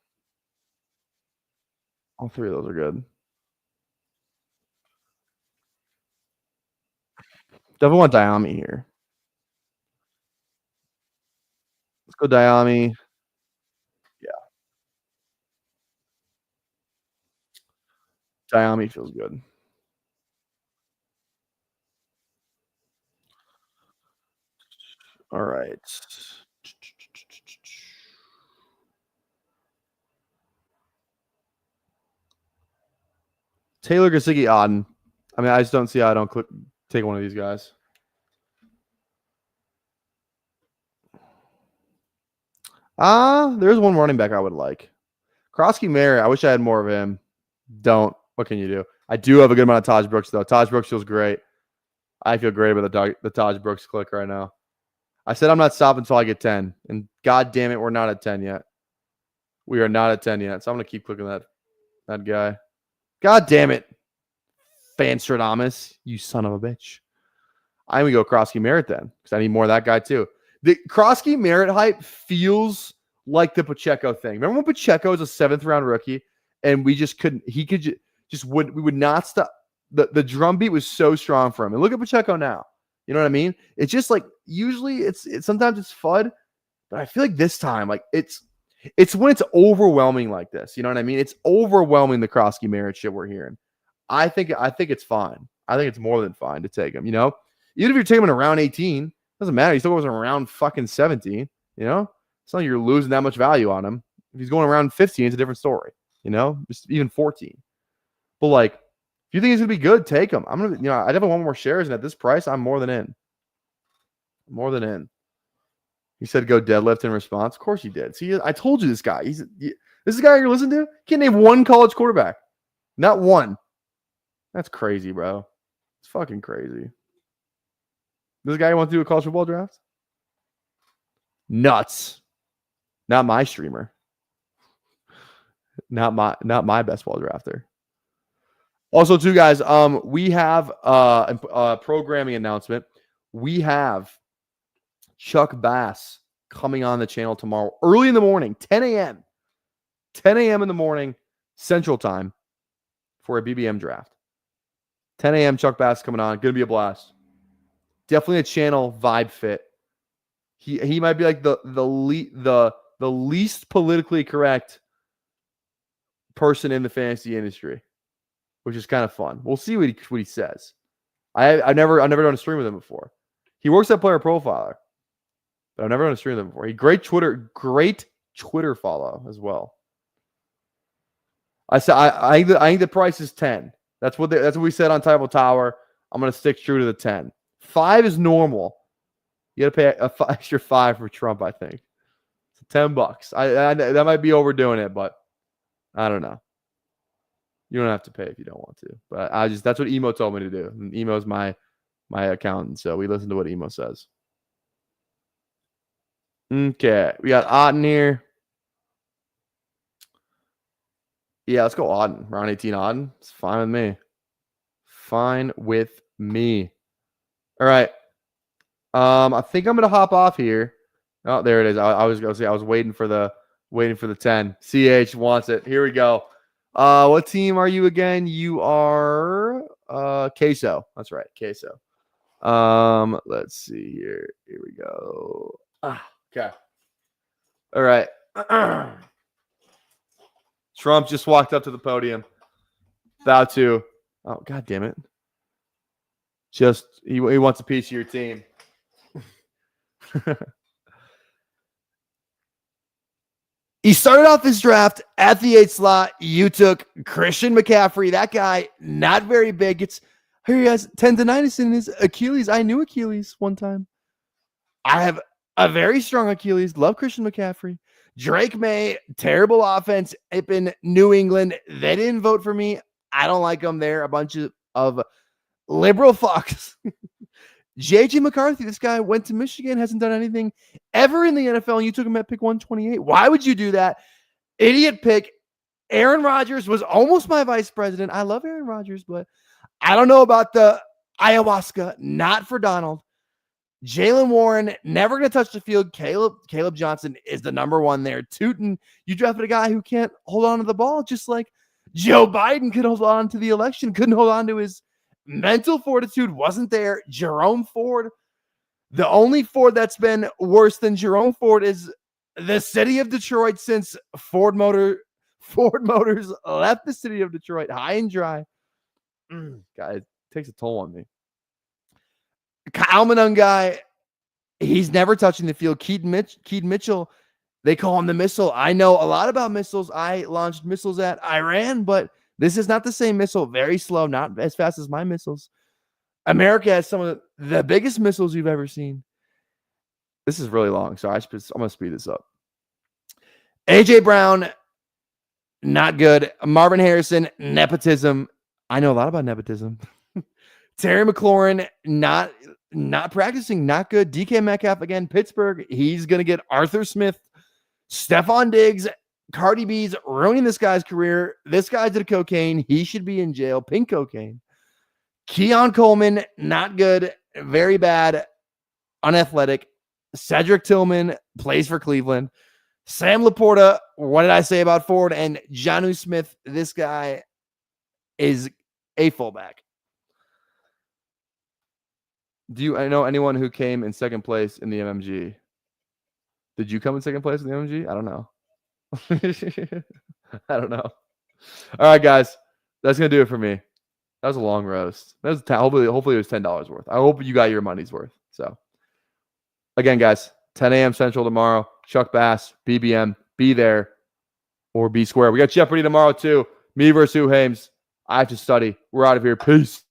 All 3 of those are good. Definitely want Diami here. Let's go Diami. Yeah. Diami feels good. All right. Taylor, Gesicki, Otten. I mean, I just don't see how I don't take one of these guys. There's one running back I would like. Krosky Merritt. I wish I had more of him. Don't. What can you do? I do have a good amount of Taj Brooks, though. Taj Brooks feels great. I feel great about the Taj Brooks click right now. I said I'm not stopping until I get 10. And God damn it, we're not at 10 yet. We are not at 10 yet. So I'm going to keep clicking that guy. God damn it. Fanstradamus, you son of a bitch. I'm going to go Krosky Merritt then because I need more of that guy too. The Krosky Merritt hype feels like the Pacheco thing. Remember when Pacheco was a 7th round rookie and we just couldn't, we would not stop. The drumbeat was so strong for him. And look at Pacheco now. You know what I mean? It's just like usually it's sometimes it's FUD, but I feel like this time, like it's when it's overwhelming like this. You know what I mean? It's overwhelming the Krosky Merritt shit we're hearing. I think it's fine. I think it's more than fine to take him. You know, even if you're taking him in around 18, doesn't matter. He still goes around fucking 17. You know, it's not like you're losing that much value on him. If he's going around 15, it's a different story. You know, just even 14. But like, if you think he's gonna be good, take him. I'm gonna, I definitely want more shares, and at this price, I'm more than in. More than in. He said go deadlift in response. Of course he did. See, I told you this guy. This is the guy you're listening to? Can't name one college quarterback. Not one. That's crazy, bro. It's fucking crazy. This guy want to do a college football draft? Nuts. Not my streamer. Not my best ball drafter. Also, too, guys, we have a programming announcement. We have Chuck Bass coming on the channel tomorrow, early in the morning, 10 a.m. 10 a.m. in the morning, Central Time, for a BBM draft. 10 a.m. Chuck Bass coming on. Going to be a blast. Definitely a channel vibe fit. He might be like the least politically correct person in the fantasy industry, which is kind of fun. We'll see what he says. I've never done a stream with him before. He works at Player Profiler, but I've never done a stream with him before. Great Twitter follow as well. I think the price is 10. That's what we said on Tyble Tower. I'm gonna stick true to the 10. 5 is normal. You got to pay an extra 5 for Trump, I think. It's $10. I that might be overdoing it, but I don't know. You don't have to pay if you don't want to. But that's what Emo told me to do. And Emo's my accountant, so we listen to what Emo says. Okay, we got Otten here. Yeah, let's go Auden. Round 18 Auden. It's fine with me. Fine with me. All right. I think I'm gonna hop off here. Oh, there it is. I was gonna say I was waiting for the 10. CH wants it. Here we go. What team are you again? You are Queso. That's right, Queso. Let's see here. Here we go. Okay. All right. Trump just walked up to the podium. About to. Oh, God damn it. Just he wants a piece of your team. He started off his draft at the 8th slot. You took Christian McCaffrey. That guy, not very big. Here he has tendonitis in his Achilles. I knew Achilles one time. I have a very strong Achilles. Love Christian McCaffrey. Drake May, terrible offense up in New England. They didn't vote for me. I don't like them. They're a bunch of liberal fucks. JJ McCarthy, this guy went to Michigan, hasn't done anything ever in the NFL, and you took him at pick 128. Why would you do that? Idiot pick. Aaron Rodgers was almost my vice president. I love Aaron Rodgers, but I don't know about the ayahuasca. Not for Donald. Jalen Warren, never going to touch the field. Caleb Johnson is the number one there. Tootin, you drafted a guy who can't hold on to the ball, just like Joe Biden could hold on to the election, couldn't hold on to his mental fortitude, wasn't there. Jerome Ford, the only Ford that's been worse than Jerome Ford is the city of Detroit since Ford Motors left the city of Detroit high and dry. God, it takes a toll on me. Kyle Monangai, he's never touching the field. Keaton Mitchell, they call him the missile. I know a lot about missiles. I launched missiles at Iran, but This is not the same missile. Very slow, not as fast as my missiles. America has some of the biggest missiles you've ever seen. This is really long. Sorry, I'm going to speed this up. A.J. Brown, not good. Marvin Harrison, nepotism. I know a lot about nepotism. Terry McLaurin, not practicing, not good. DK Metcalf, again, Pittsburgh. He's going to get Arthur Smith, Stephon Diggs, Cardi B's ruining this guy's career. This guy did cocaine. He should be in jail. Pink cocaine. Keon Coleman, not good. Very bad. Unathletic. Cedric Tillman plays for Cleveland. Sam Laporta, what did I say about Ford? And Jonnu Smith, this guy is a fullback. I know anyone who came in second place in the MMG? Did you come in second place in the MMG? I don't know. I don't know. All right, guys. That's going to do it for me. That was a long roast. That was hopefully it was $10 worth. I hope you got your money's worth. So, again, guys, 10 a.m. Central tomorrow. Chuck Bass, BBM, be there or be square. We got Jeopardy tomorrow, too. Me versus Hugh Hames. I have to study. We're out of here. Peace.